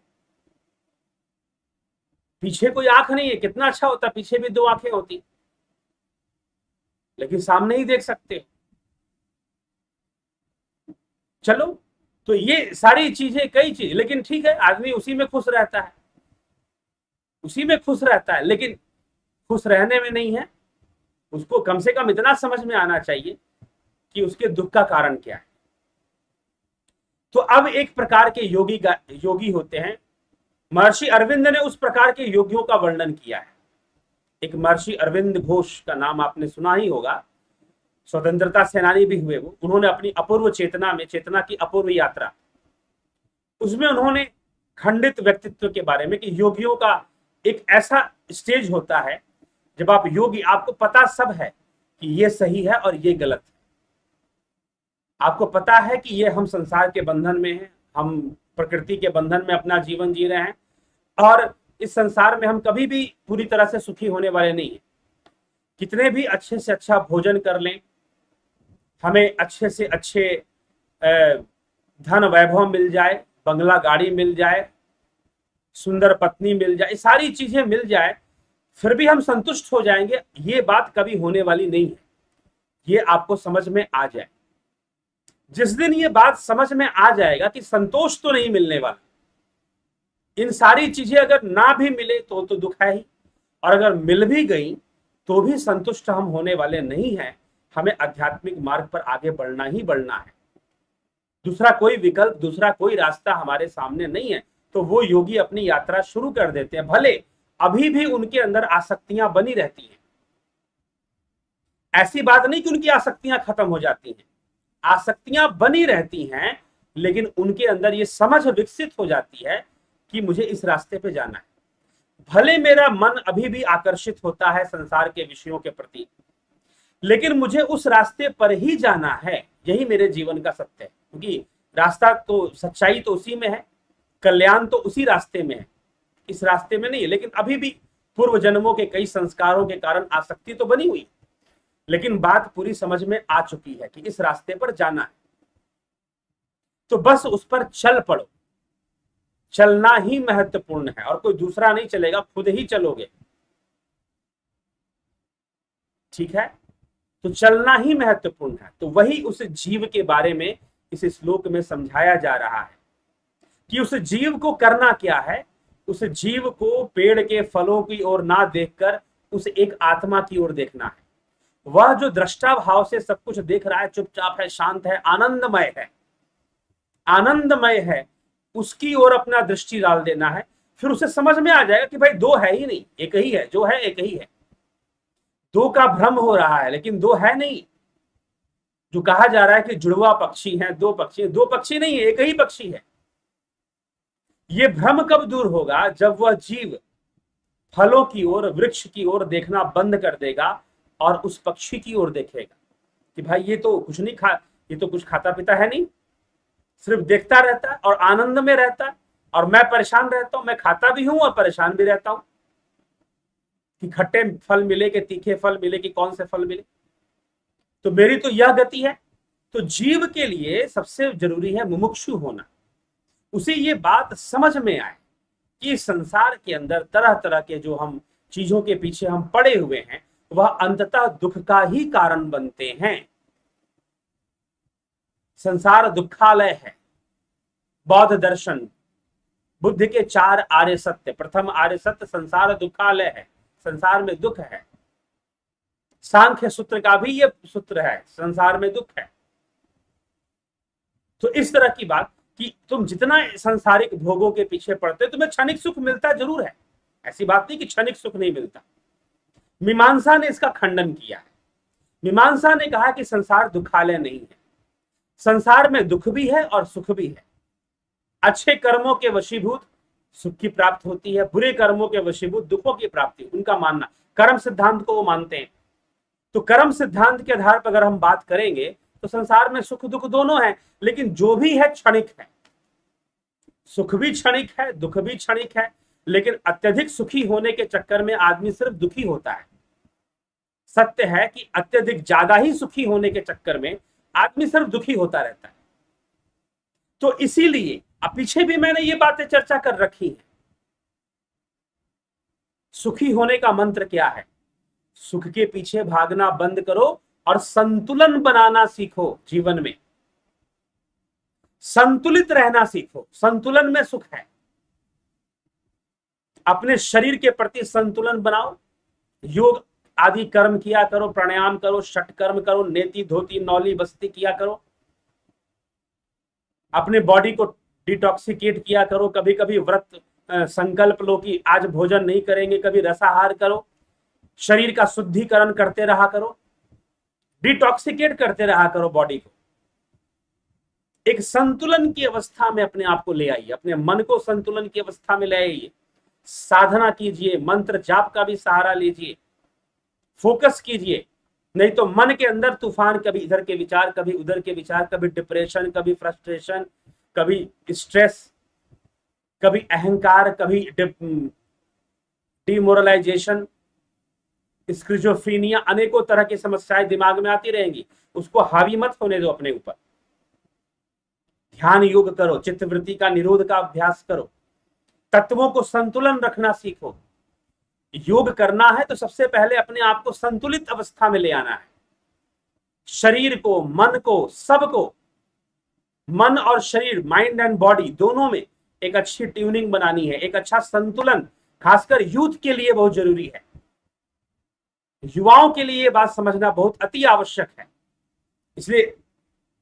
पीछे कोई आंख नहीं है, कितना अच्छा होता, पीछे भी 2 आंखें होती, लेकिन सामने ही देख सकते। चलो, तो ये सारी चीजें, कई चीज, लेकिन ठीक है, आदमी उसी में खुश रहता है, उसी में खुश रहता है, लेकिन खुश रहने में नहीं है, उसको कम से कम इतना समझ में आना चाहिए कि उसके दुख का कारण क्या है। तो अब एक प्रकार के योगी होते हैं, महर्षि अरविंद ने उस प्रकार के योगियों का वर्णन किया है। एक महर्षि अरविंद घोष का नाम आपने सुना ही होगा, स्वतंत्रता सेनानी भी हुए वो। उन्होंने अपनी अपूर्व चेतना में, चेतना की अपूर्व यात्रा, उसमें उन्होंने खंडित व्यक्तित्व के बारे में, कि योगियों का एक ऐसा स्टेज होता है जब आप योगी, आपको पता सब है कि ये सही है और ये गलत है, आपको पता है कि ये हम संसार के बंधन में हैं, हम प्रकृति के बंधन में अपना जीवन जी रहे हैं, और इस संसार में हम कभी भी पूरी तरह से सुखी होने वाले नहीं हैं। कितने भी अच्छे से अच्छा भोजन कर लें, हमें अच्छे से अच्छे धन वैभव मिल जाए, बंगला गाड़ी मिल जाए, सुंदर पत्नी मिल जाए, सारी चीजें मिल जाए, फिर भी हम संतुष्ट हो जाएंगे, ये बात कभी होने वाली नहीं है। ये आपको समझ में आ जाए। जिस दिन ये बात समझ में आ जाएगा कि संतोष तो नहीं मिलने वाला, इन सारी चीजें अगर ना भी मिले तो दुख है ही, और अगर मिल भी गई तो भी संतुष्ट हम होने वाले नहीं हैं। हमें आध्यात्मिक मार्ग पर आगे बढ़ना ही बढ़ना है, दूसरा कोई विकल्प, दूसरा कोई रास्ता हमारे सामने नहीं है। तो वो योगी अपनी यात्रा शुरू कर देते हैं, भले अभी भी उनके अंदर आसक्तियां बनी रहती हैं। ऐसी बात नहीं कि उनकी आसक्तियां खत्म हो जाती हैं, आसक्तियां बनी रहती हैं, लेकिन उनके अंदर ये समझ विकसित हो जाती है कि मुझे इस रास्ते पे जाना है। भले मेरा मन अभी भी आकर्षित होता है संसार के विषयों के प्रति, लेकिन मुझे उस रास्ते पर ही जाना है, यही मेरे जीवन का सत्य है। क्योंकि रास्ता तो, सच्चाई तो उसी में है, कल्याण तो उसी रास्ते में है, इस रास्ते में नहीं है। लेकिन अभी भी पूर्व जन्मों के कई संस्कारों के कारण आसक्ति तो बनी हुई, लेकिन बात पूरी समझ में आ चुकी है कि इस रास्ते पर जाना है, तो बस उस पर चल पड़ो। चलना ही महत्वपूर्ण है और कोई दूसरा नहीं चलेगा, खुद ही चलोगे। ठीक है, तो चलना ही महत्वपूर्ण है। तो वही उस जीव के बारे में इस श्लोक में समझाया जा रहा है कि उस जीव को करना क्या है। उस जीव को पेड़ के फलों की ओर ना देखकर उस एक आत्मा की ओर देखना है। वह जो दृष्टा भाव से सब कुछ देख रहा है, चुपचाप है, शांत है, आनंदमय है, आनंदमय है, उसकी ओर अपना दृष्टि डाल देना है। फिर उसे समझ में आ जाएगा कि भाई दो है ही नहीं, एक ही है, जो है एक ही है। दो का भ्रम हो रहा है लेकिन दो है नहीं। जो कहा जा रहा है कि जुड़वा पक्षी है, दो पक्षी, दो पक्षी नहीं है, एक ही पक्षी है। ये भ्रम कब दूर होगा? जब वह जीव फलों की ओर, वृक्ष की ओर देखना बंद कर देगा और उस पक्षी की ओर देखेगा कि भाई ये तो कुछ नहीं खा, ये तो कुछ खाता पीता है नहीं, सिर्फ देखता रहता है और आनंद में रहता है, और मैं परेशान रहता हूं, मैं खाता भी हूं और परेशान भी रहता हूं कि खट्टे फल मिले कि तीखे फल मिले कि कौन से फल मिले, तो मेरी तो यह गति है। तो जीव के लिए सबसे जरूरी है मुमुक्षु होना। उसे ये बात समझ में आए कि संसार के अंदर तरह तरह के जो हम चीजों के पीछे हम पड़े हुए हैं, वह अंततः दुख का ही कारण बनते हैं। संसार दुखालय है। बौद्ध दर्शन, बुद्ध के 4 आर्य सत्य, प्रथम आर्य सत्य संसार दुखालय है, संसार में दुख है। सांख्य सूत्र का भी ये सूत्र है, संसार में दुख है। तो इस तरह की बात कि तुम जितना सांसारिक भोगों के पीछे पड़ते हो, तुम्हें क्षणिक सुख मिलता जरूर है, ऐसी बात नहीं कि क्षणिक सुख नहीं मिलता। मीमांसा ने इसका खंडन किया है। मीमांसा ने कहा कि संसार दुखालय नहीं है, संसार में दुख भी है और सुख भी है। अच्छे कर्मों के वशीभूत सुख की प्राप्ति होती है, बुरे कर्मों के वशीभूत दुखों की प्राप्ति, उनका मानना, कर्म सिद्धांत को वो मानते हैं। तो कर्म सिद्धांत के आधार पर अगर हम बात करेंगे तो संसार में सुख दुख दोनों है, लेकिन जो भी है क्षणिक है। सुख भी क्षणिक है, दुख भी क्षणिक है, लेकिन अत्यधिक सुखी होने के चक्कर में आदमी सिर्फ दुखी होता है। सत्य है कि अत्यधिक ज्यादा ही सुखी होने के चक्कर में आदमी सिर्फ दुखी होता रहता है। तो इसीलिए अब पीछे भी मैंने ये बातें चर्चा कर रखी है। सुखी होने का मंत्र क्या है? सुख के पीछे भागना बंद करो और संतुलन बनाना सीखो। जीवन में संतुलित रहना सीखो। संतुलन में सुख है। अपने शरीर के प्रति संतुलन बनाओ। योग आदि कर्म किया करो, प्राणायाम करो, षट कर्म करो, नेति धोती नौली बस्ती किया करो। अपने बॉडी को डिटॉक्सिकेट किया करो। कभी कभी व्रत संकल्प लो कि आज भोजन नहीं करेंगे, कभी रसाहार करो। शरीर का शुद्धिकरण करते रहा करो, डिटॉक्सिकेट करते रहा करो बॉडी को। एक संतुलन की अवस्था में अपने आप को ले आइए, अपने मन को संतुलन की अवस्था में ले आइए। साधना कीजिए, मंत्र जाप का भी सहारा लीजिए, फोकस कीजिए। नहीं तो मन के अंदर तूफान, कभी इधर के विचार, कभी उधर के विचार, कभी डिप्रेशन, कभी फ्रस्ट्रेशन, कभी स्ट्रेस, कभी अहंकार, कभी डिमोरलाइजेशन, स्किज़ोफ्रेनिया, अनेकों तरह की समस्याएं दिमाग में आती रहेंगी। उसको हावी मत होने दो अपने ऊपर। ध्यान योग करो, चित्तवृत्ति का निरोध का अभ्यास करो, तत्वों को संतुलन रखना सीखो। योग करना है तो सबसे पहले अपने आप को संतुलित अवस्था में ले आना है। शरीर को, मन को, सबको, मन और शरीर, माइंड एंड बॉडी दोनों में एक अच्छी ट्यूनिंग बनानी है। एक अच्छा संतुलन खासकर यूथ के लिए बहुत जरूरी है। युवाओं के लिए ये बात समझना बहुत अति आवश्यक है। इसलिए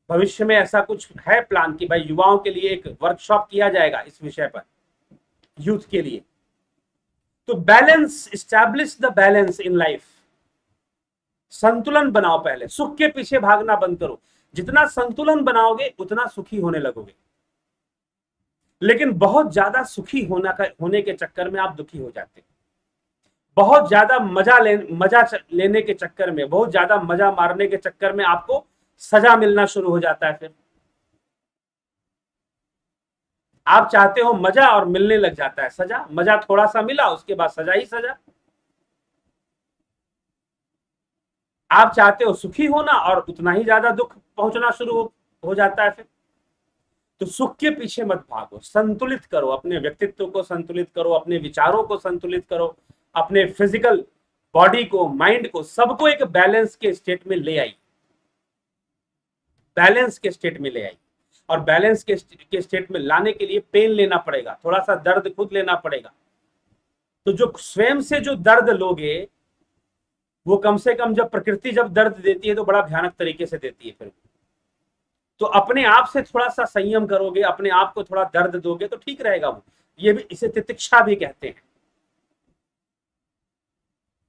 भविष्य में ऐसा कुछ है प्लान कि भाई युवाओं के लिए एक वर्कशॉप किया जाएगा इस विषय पर, यूथ के लिए। तो balance, establish the balance in life. संतुलन बनाओ। पहले सुख के पीछे भागना बंद करो। जितना संतुलन बनाओगे उतना सुखी होने लगोगे। लेकिन बहुत ज्यादा सुखी होने के चक्कर में आप दुखी हो जाते हो। बहुत ज्यादा मजा लेने के चक्कर में, बहुत ज्यादा मजा मारने के चक्कर में आपको सजा मिलना शुरू हो जाता है। फिर आप चाहते हो मजा और मिलने लग जाता है सजा। मजा थोड़ा सा मिला, उसके बाद सजा ही सजा। आप चाहते हो सुखी होना और उतना ही ज्यादा दुख पहुंचना शुरू हो जाता है। फिर तो सुख के पीछे मत भागो, संतुलित करो, अपने व्यक्तित्व को संतुलित करो, अपने विचारों को संतुलित करो, अपने फिजिकल बॉडी को, माइंड को, सबको एक बैलेंस के स्टेट में ले आई, बैलेंस के स्टेट में ले आई। और बैलेंस के स्टेट में लाने के लिए पेन लेना पड़ेगा, थोड़ा सा दर्द खुद लेना पड़ेगा। तो जो स्वयं से जो दर्द लोगे, वो कम से कम जब प्रकृति जब दर्द देती है तो बड़ा भयानक तरीके से देती है फिर। तो अपने आप से थोड़ा सा संयम करोगे, अपने आप को थोड़ा दर्द दोगे तो ठीक रहेगा वो। ये भी, इसे तितिक्षा भी कहते हैं।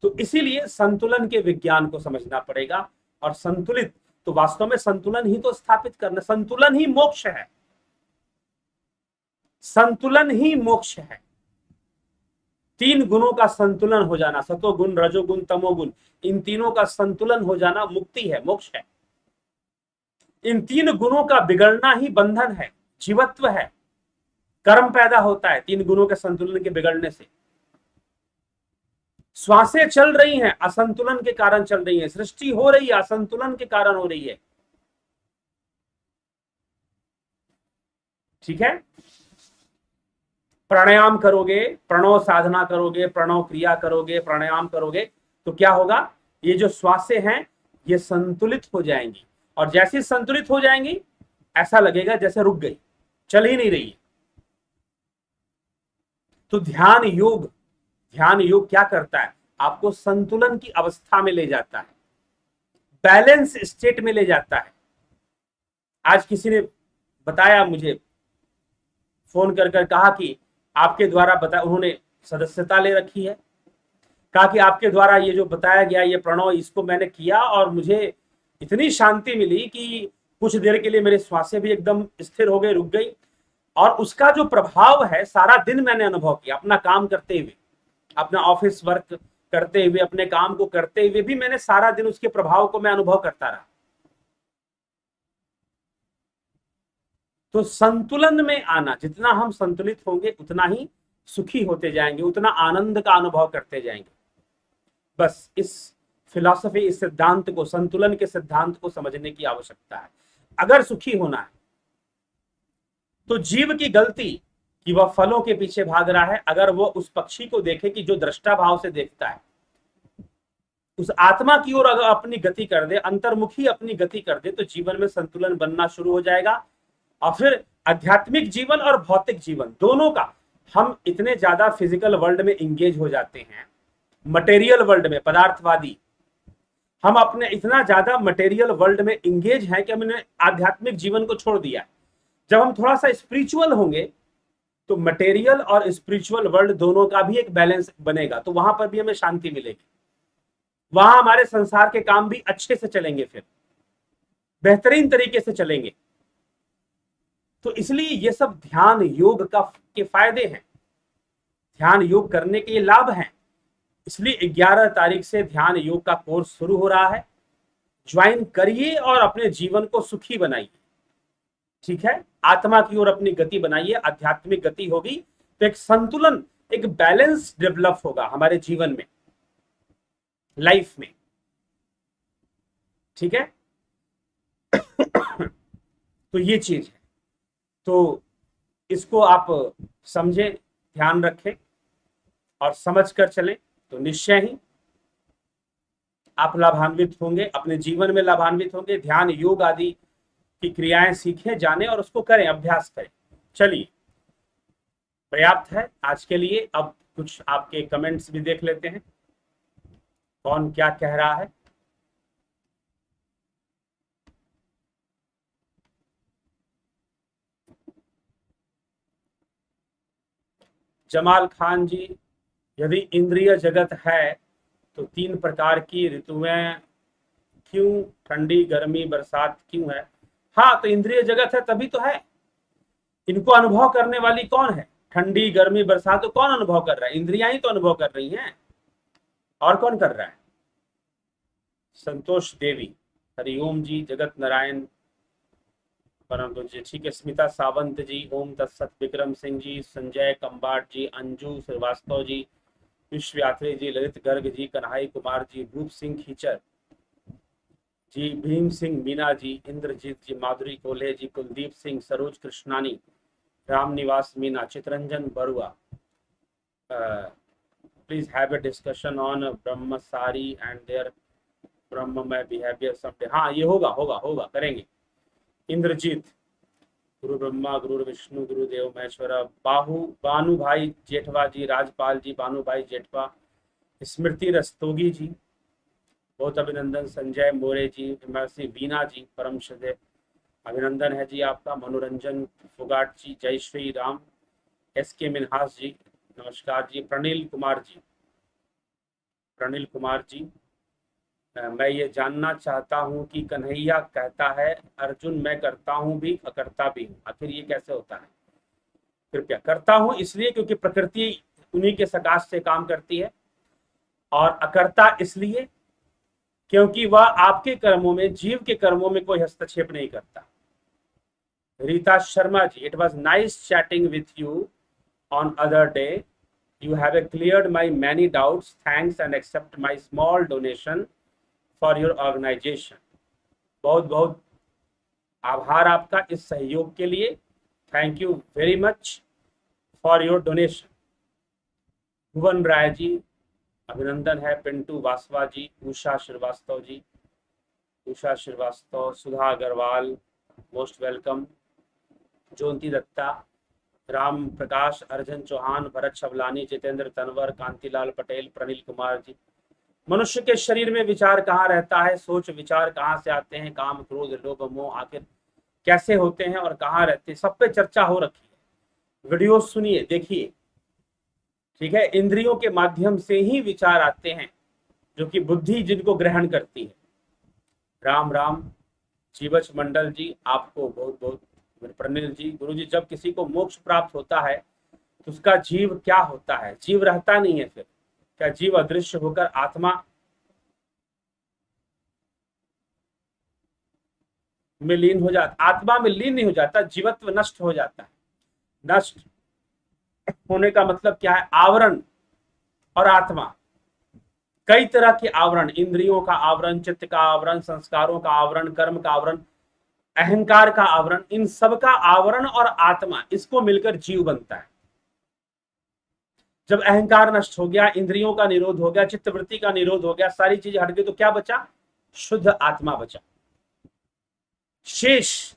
तो इसीलिए संतुलन के विज्ञान को समझना पड़ेगा। और संतुलित, तो वास्तव में संतुलन ही तो स्थापित करना, संतुलन ही मोक्ष है, संतुलन ही मोक्ष है। 3 गुणों का संतुलन हो जाना, सतोगुण, रजोगुण, तमोगुण, इन तीनों का संतुलन हो जाना मुक्ति है, मोक्ष है। इन 3 गुणों का बिगड़ना ही बंधन है, जीवत्व है, कर्म पैदा होता है 3 गुणों के संतुलन के बिगड़ने से। श्वासें चल रही हैं, असंतुलन के कारण चल रही हैं, सृष्टि हो रही है, असंतुलन के कारण हो रही है। ठीक है। प्राणायाम करोगे, प्रणव साधना करोगे, प्रणव क्रिया करोगे, प्राणायाम करोगे, तो क्या होगा, ये जो श्वासें हैं ये संतुलित हो जाएंगी। और जैसे संतुलित हो जाएंगी, ऐसा लगेगा जैसे रुक गई, चल ही नहीं रही। तो ध्यान योग क्या करता है, आपको संतुलन की अवस्था में ले जाता है, बैलेंस स्टेट में ले जाता है। आज किसी ने बताया मुझे, फोन कर कहा कि आपके द्वारा उन्होंने सदस्यता ले रखी है, कहा कि आपके द्वारा ये जो बताया गया ये प्रणव, इसको मैंने किया और मुझे इतनी शांति मिली कि कुछ देर के लिए मेरे श्वासें भी एकदम स्थिर हो गई, रुक गई। और उसका जो प्रभाव है सारा दिन मैंने अनुभव किया, अपना काम करते हुए, अपना ऑफिस वर्क करते हुए, अपने काम को करते हुए भी मैंने सारा दिन उसके प्रभाव को मैं अनुभव करता रहा। तो संतुलन में आना, जितना हम संतुलित होंगे उतना ही सुखी होते जाएंगे, उतना आनंद का अनुभव करते जाएंगे। बस इस फिलॉसफी, इस सिद्धांत को, संतुलन के सिद्धांत को समझने की आवश्यकता है। अगर सुखी होना है तो जीव की गलती कि वह फलों के पीछे भाग रहा है, अगर वो उस पक्षी को देखे कि जो दृष्टा भाव से देखता है, उस आत्मा की ओर अगर अपनी गति कर दे, अंतर्मुखी अपनी गति कर दे, तो जीवन में संतुलन बनना शुरू हो जाएगा। और फिर आध्यात्मिक जीवन और भौतिक जीवन दोनों का, हम इतने ज्यादा फिजिकल वर्ल्ड में इंगेज हो जाते हैं, मटेरियल वर्ल्ड में, पदार्थवादी, हम अपने इतना ज्यादा मटेरियल वर्ल्ड में इंगेज हैं कि हमने आध्यात्मिक जीवन को छोड़ दिया। जब हम थोड़ा सा स्पिरिचुअल होंगे तो मटेरियल और स्पिरिचुअल वर्ल्ड दोनों का भी एक बैलेंस बनेगा, तो वहां पर भी हमें शांति मिलेगी, वहां हमारे संसार के काम भी अच्छे से चलेंगे, फिर बेहतरीन तरीके से चलेंगे। तो इसलिए ये सब ध्यान योग के फायदे हैं, ध्यान योग करने के ये लाभ हैं। इसलिए 11 तारीख से ध्यान योग का कोर्स शुरू हो रहा है, ज्वाइन करिए और अपने जीवन को सुखी बनाइए। ठीक है, आत्मा की ओर अपनी गति बनाइए, आध्यात्मिक गति होगी तो एक संतुलन, एक बैलेंस डेवलप होगा हमारे जीवन में, लाइफ में। ठीक है तो ये चीज है, तो इसको आप समझें, ध्यान रखें और समझ कर चलें, तो निश्चय ही आप लाभान्वित होंगे, अपने जीवन में लाभान्वित होंगे। ध्यान योग आदि की क्रियाएं सीखें, जानें और उसको करें, अभ्यास करें। चलिए, पर्याप्त है आज के लिए। अब कुछ आपके कमेंट्स भी देख लेते हैं, कौन क्या कह रहा है। जमाल खान जी, यदि इंद्रिय जगत है तो 3 प्रकार की ऋतुएं क्यों, ठंडी, गर्मी, बरसात क्यों है? हाँ, तो इंद्रिय जगत है तभी तो है। इनको अनुभव करने वाली कौन है? ठंडी, गर्मी, बरसात तो कौन अनुभव कर रहा है? इंद्रियां ही तो अनुभव कर रही हैं, और कौन कर रहा है? संतोष देवी, हरिओम जी, जगत नारायण परंतु जी, ठीक है। स्मिता सावंत जी, ओम तत्सत। विक्रम सिंह जी, संजय कंबाट जी, अंजू श्रीवास्तव जी, विश्व यात्री जी, ललित गर्ग जी, कन्हाई कुमार जी, रूप सिंह खींचर, जी, भीम सिंह मीना जी, इंद्रजीत जी, माधुरी कोल्हे जी, Kuldeep Singh, Saroj Krishnani, Ram Niwas Meena, Chittaranjan Barua. Please have a discussion on brahmachari and their ब्रह्ममय बिहेवियर समडे। हाँ, ये होगा होगा होगा, करेंगे। इंद्रजीत, गुरु ब्रह्मा गुरु विष्णु गुरुदेव महेश्वर। बानू भाई जेठवा जी, राजपाल जी, बानू भाई जेठवा, स्मृति रस्तोगी जी, बहुत अभिनंदन। संजय मोरे जी, महर्षि वीना जी, परम श्रद्धेय अभिनंदन है जी आपका। मनोरंजन फुगाट जी, जय श्री राम। एस के मिनहास जी, नमस्कार जी। प्रणील कुमार जी, प्रणील कुमार जी, मैं ये जानना चाहता हूँ कि कन्हैया कहता है अर्जुन मैं करता हूँ भी अकर्ता भी हूँ, आखिर ये कैसे होता है? कृपया। करता हूँ इसलिए क्योंकि प्रकृति उन्हीं के सकाश से काम करती है, और अकर्ता इसलिए क्योंकि वह आपके कर्मों में, जीव के कर्मों में कोई हस्तक्षेप नहीं करता। Rita Sharma ji, it was nice chatting with you on other day, you have cleared my many doubts, thanks and accept my small donation for your organisation. बहुत बहुत आभार आपका इस सहयोग के लिए। Thank you very much for your donation. Bhuvan Rai ji, अभिनंदन है। Pintu Vasava ji, Usha Srivastava ji, Usha Srivastava, Sudha Agarwal, most welcome. ज्योति दत्ता, राम प्रकाश, अर्जन चौहान, भरत छबलानी, जितेंद्र तनवर, कांतिलाल पटेल, प्रनील कुमार जी। मनुष्य के शरीर में विचार कहाँ रहता है, सोच विचार कहाँ से आते हैं, काम क्रोध लोभ मोह आखिर कैसे होते हैं और कहाँ रहते हैं, सब पे चर्चा हो रखी है। वीडियो सुनिए, देखिए, ठीक है। इंद्रियों के माध्यम से ही विचार आते हैं, जो कि बुद्धि जिनको ग्रहण करती है। राम राम। जीवच मंडल जी, आपको बहुत बहुत। प्रनिल जी, गुरु जी, जब किसी को मोक्ष प्राप्त होता है तो उसका जीव क्या होता है? जीव रहता नहीं है फिर? क्या जीव अदृश्य होकर आत्मा में लीन हो जाता? आत्मा में लीन नहीं हो जाता, जीवत्व नष्ट हो जाता है। नष्ट होने का मतलब क्या है? आवरण। और आत्मा, कई तरह के आवरण, इंद्रियों का आवरण, चित्त का आवरण, संस्कारों का आवरण, कर्म का आवरण, अहंकार का आवरण, इन सब का आवरण और आत्मा, इसको मिलकर जीव बनता है। जब अहंकार नष्ट हो गया, इंद्रियों का निरोध हो गया, चित्तवृत्ति का निरोध हो गया, सारी चीजें हट गई, तो क्या बचा? शुद्ध आत्मा बचा। शेष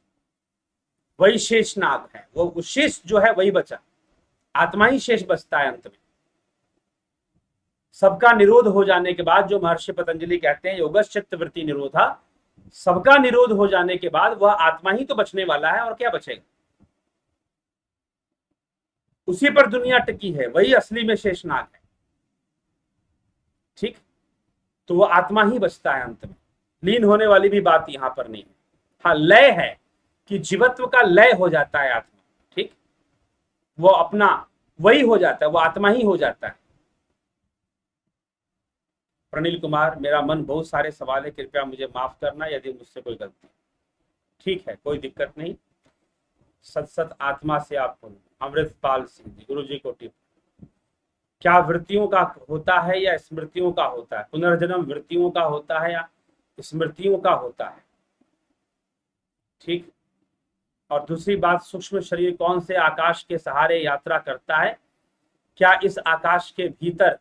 वही शेष नाग है, वो शेष जो है वही बचा। आत्मा ही शेष बचता है अंत में। सबका निरोध हो जाने के बाद, जो महर्षि पतंजलि कहते हैं योगश्चित्त वृत्ति निरोधा, सबका निरोध हो जाने के बाद वह आत्मा ही तो बचने वाला है, और क्या बचेगा? उसी पर दुनिया टिकी है, वही असली में शेषनाग है। ठीक, तो वो आत्मा ही बचता है अंत में। लीन होने वाली भी बात यहां पर नहीं है। हाँ, लय है कि जीवत्व का लय हो जाता है आत्मा। ठीक, वो अपना वही हो जाता है, वो आत्मा ही हो जाता है। प्रनील कुमार, मेरा मन बहुत सारे सवाल है, कृपया मुझे माफ करना यदि मुझसे कोई गलती। ठीक है, कोई दिक्कत नहीं। सत सत आत्मा से आपको। अमृतपाल सिंह जी, गुरु जी को टिप। क्या वृत्तियों का होता है या स्मृतियों का होता है? पुनर्जन्म वृत्तियों का होता है या स्मृतियों का होता है? ठीक। और दूसरी बात, सूक्ष्म शरीर कौन से आकाश के सहारे यात्रा करता है? क्या इस आकाश के भीतर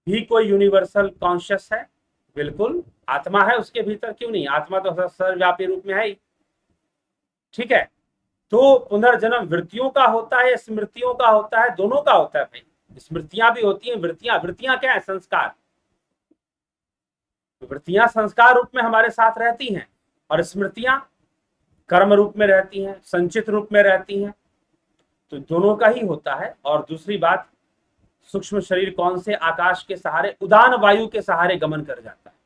भी कोई यूनिवर्सल कॉन्शियस है? बिल्कुल, आत्मा है उसके भीतर, क्यों नहीं? आत्मा तो सर्वव्यापी रूप में है ही। ठीक है, तो पुनर्जन्म वृत्तियों का होता है, स्मृतियों का होता है? दोनों का होता है भाई। स्मृतियां भी होती हैं, वृत्तियां क्या है? संस्कार। वृत्तियां संस्कार रूप में हमारे साथ रहती हैं, और स्मृतियां कर्म रूप में रहती हैं, संचित रूप में रहती हैं। तो दोनों का ही होता है। और दूसरी बात, सूक्ष्म शरीर कौन से आकाश के सहारे? उदान वायु के सहारे गमन कर जाता है।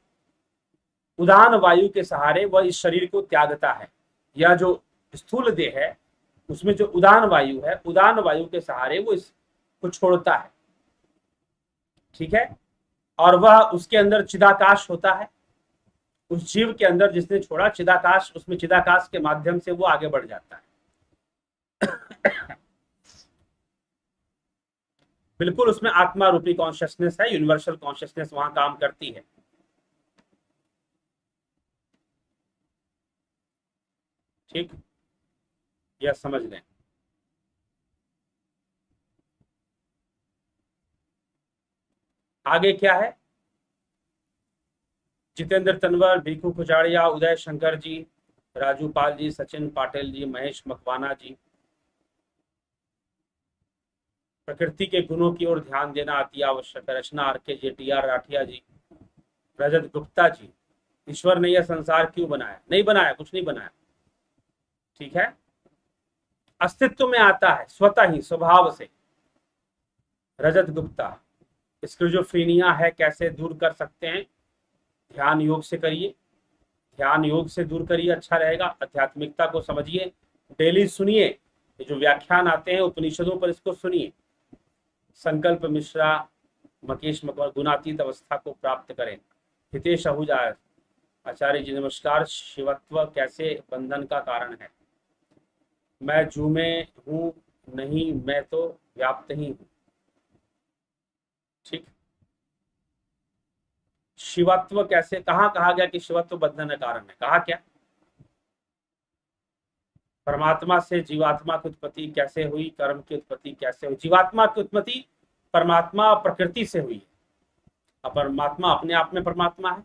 उदान वायु के सहारे वह इस शरीर को त्यागता है। यह जो स्थूल देह है, उसमें जो उदान वायु है, उदान वायु के सहारे वो इसको छोड़ता है। ठीक है, और वह उसके अंदर चिदाकाश होता है। उस जीव के अंदर जिसने छोड़ा चिदाकाश, उसमें चिदाकाश के माध्यम से वो आगे बढ़ जाता है। बिल्कुल, उसमें आत्मा रूपी कॉन्शियसनेस है, यूनिवर्सल कॉन्शियसनेस वहां काम करती है। ठीक, यह समझ लें। आगे क्या है? जितेंद्र तनवर, भीखू कुचाड़िया, उदय शंकर जी, राजू पाल जी, सचिन पाटिल जी, महेश मकवाना जी। प्रकृति के गुणों की ओर ध्यान देना अति आवश्यक है। रचना आर के जे, टी आर राठिया जी, रजत गुप्ता जी। ईश्वर ने यह संसार क्यों बनाया? नहीं बनाया, कुछ नहीं बनाया, ठीक है, अस्तित्व में आता है स्वतः ही, स्वभाव से। रजत गुप्ता, स्किज़ोफ्रेनिया है, कैसे दूर कर सकते हैं? ध्यान योग से करिए, ध्यान योग से दूर करिए, अच्छा रहेगा। आध्यात्मिकता को समझिए, डेली सुनिए, ये जो व्याख्यान आते हैं उपनिषदों पर, इसको सुनिए। संकल्प मिश्रा, मकेश मकवाना, गुणातीत अवस्था को प्राप्त करें। हितेश आहूजा, आचार्य जी नमस्कार। शिवत्व कैसे बंधन का कारण है? मैं जू में हूं नहीं, मैं तो व्याप्त ही हूं, ठीक। शिवत्व कैसे, कहाँ कहा गया कि शिवत्व बंधन का कारण है? कहा क्या? परमात्मा से जीवात्मा की उत्पत्ति कैसे हुई? कर्म की उत्पत्ति कैसे हुई? जीवात्मा की उत्पत्ति परमात्मा प्रकृति से हुई है, और परमात्मा अपने आप में परमात्मा है।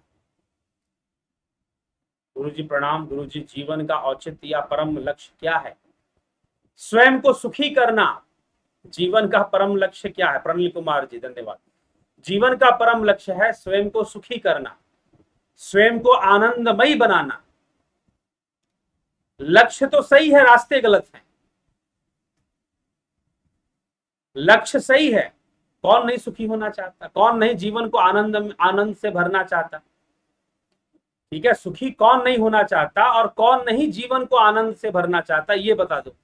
गुरु जी प्रणाम। गुरु जी, जीवन का औचित्य या परम लक्ष्य क्या है? स्वयं को सुखी करना जीवन का परम लक्ष्य क्या है? प्रणल कुमार जी धन्यवाद। जीवन का परम लक्ष्य है स्वयं को सुखी करना, स्वयं को आनंदमयी बनाना। लक्ष्य तो सही है, रास्ते गलत हैं। लक्ष्य सही है, कौन नहीं सुखी होना चाहता? कौन नहीं जीवन को आनंद से भरना चाहता? ठीक है, सुखी कौन नहीं होना चाहता और कौन नहीं जीवन को आनंद से भरना चाहता, ये बता दो।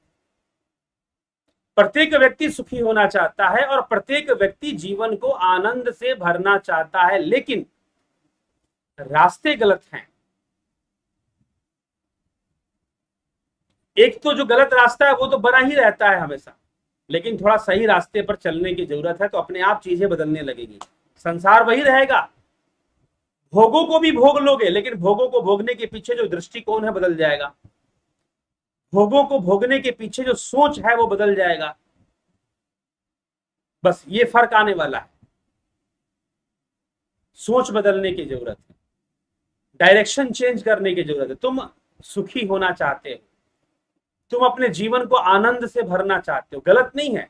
प्रत्येक व्यक्ति सुखी होना चाहता है और प्रत्येक व्यक्ति जीवन को आनंद से भरना चाहता है, लेकिन रास्ते गलत हैं। एक तो जो गलत रास्ता है वो तो बना ही रहता है हमेशा, लेकिन थोड़ा सही रास्ते पर चलने की जरूरत है, तो अपने आप चीजें बदलने लगेगी। संसार वही रहेगा, भोगों को भी भोग लोगे, लेकिन भोगों को भोगने के पीछे जो दृष्टिकोण है बदल जाएगा। भोगों को भोगने के पीछे जो सोच है वो बदल जाएगा। बस ये फर्क आने वाला है। सोच बदलने की जरूरत है, डायरेक्शन चेंज करने की जरूरत है। तुम सुखी होना चाहते हो, तुम अपने जीवन को आनंद से भरना चाहते हो, गलत नहीं है।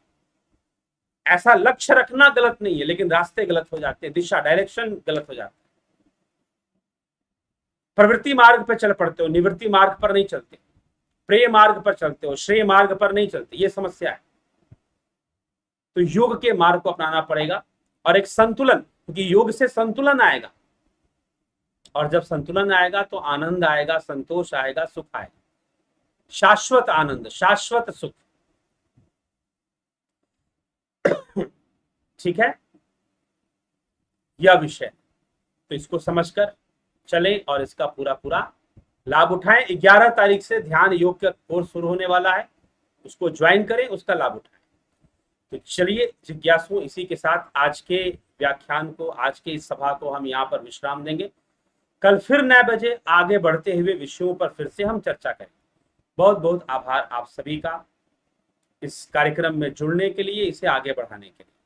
ऐसा लक्ष्य रखना गलत नहीं है, लेकिन रास्ते गलत हो जाते हैं, दिशा डायरेक्शन गलत हो जाता है। प्रवृत्ति मार्ग पर चल पड़ते हो, निवृत्ति मार्ग पर नहीं चलते, प्रेम मार्ग पर चलते हो, श्रेय मार्ग पर नहीं चलते, ये समस्या है। तो योग के मार्ग को अपनाना पड़ेगा और एक संतुलन, क्योंकि योग से संतुलन आएगा, और जब संतुलन आएगा तो आनंद आएगा, संतोष आएगा, सुख आएगा, शाश्वत आनंद, शाश्वत सुख। ठीक है, यह विषय, तो इसको समझकर चलें और इसका पूरा पूरा लाभ उठाएं। 11 तारीख से ध्यान योग का कोर्स शुरू होने वाला है, उसको ज्वाइन करें, उसका लाभ उठाएं। तो चलिए जिज्ञासु, इसी के साथ आज के व्याख्यान को, आज के इस सभा को हम यहाँ पर विश्राम देंगे। कल फिर 9 बजे आगे बढ़ते हुए विषयों पर फिर से हम चर्चा करें। बहुत बहुत आभार आप सभी का इस कार्यक्रम में जुड़ने के लिए, इसे आगे बढ़ाने के लिए।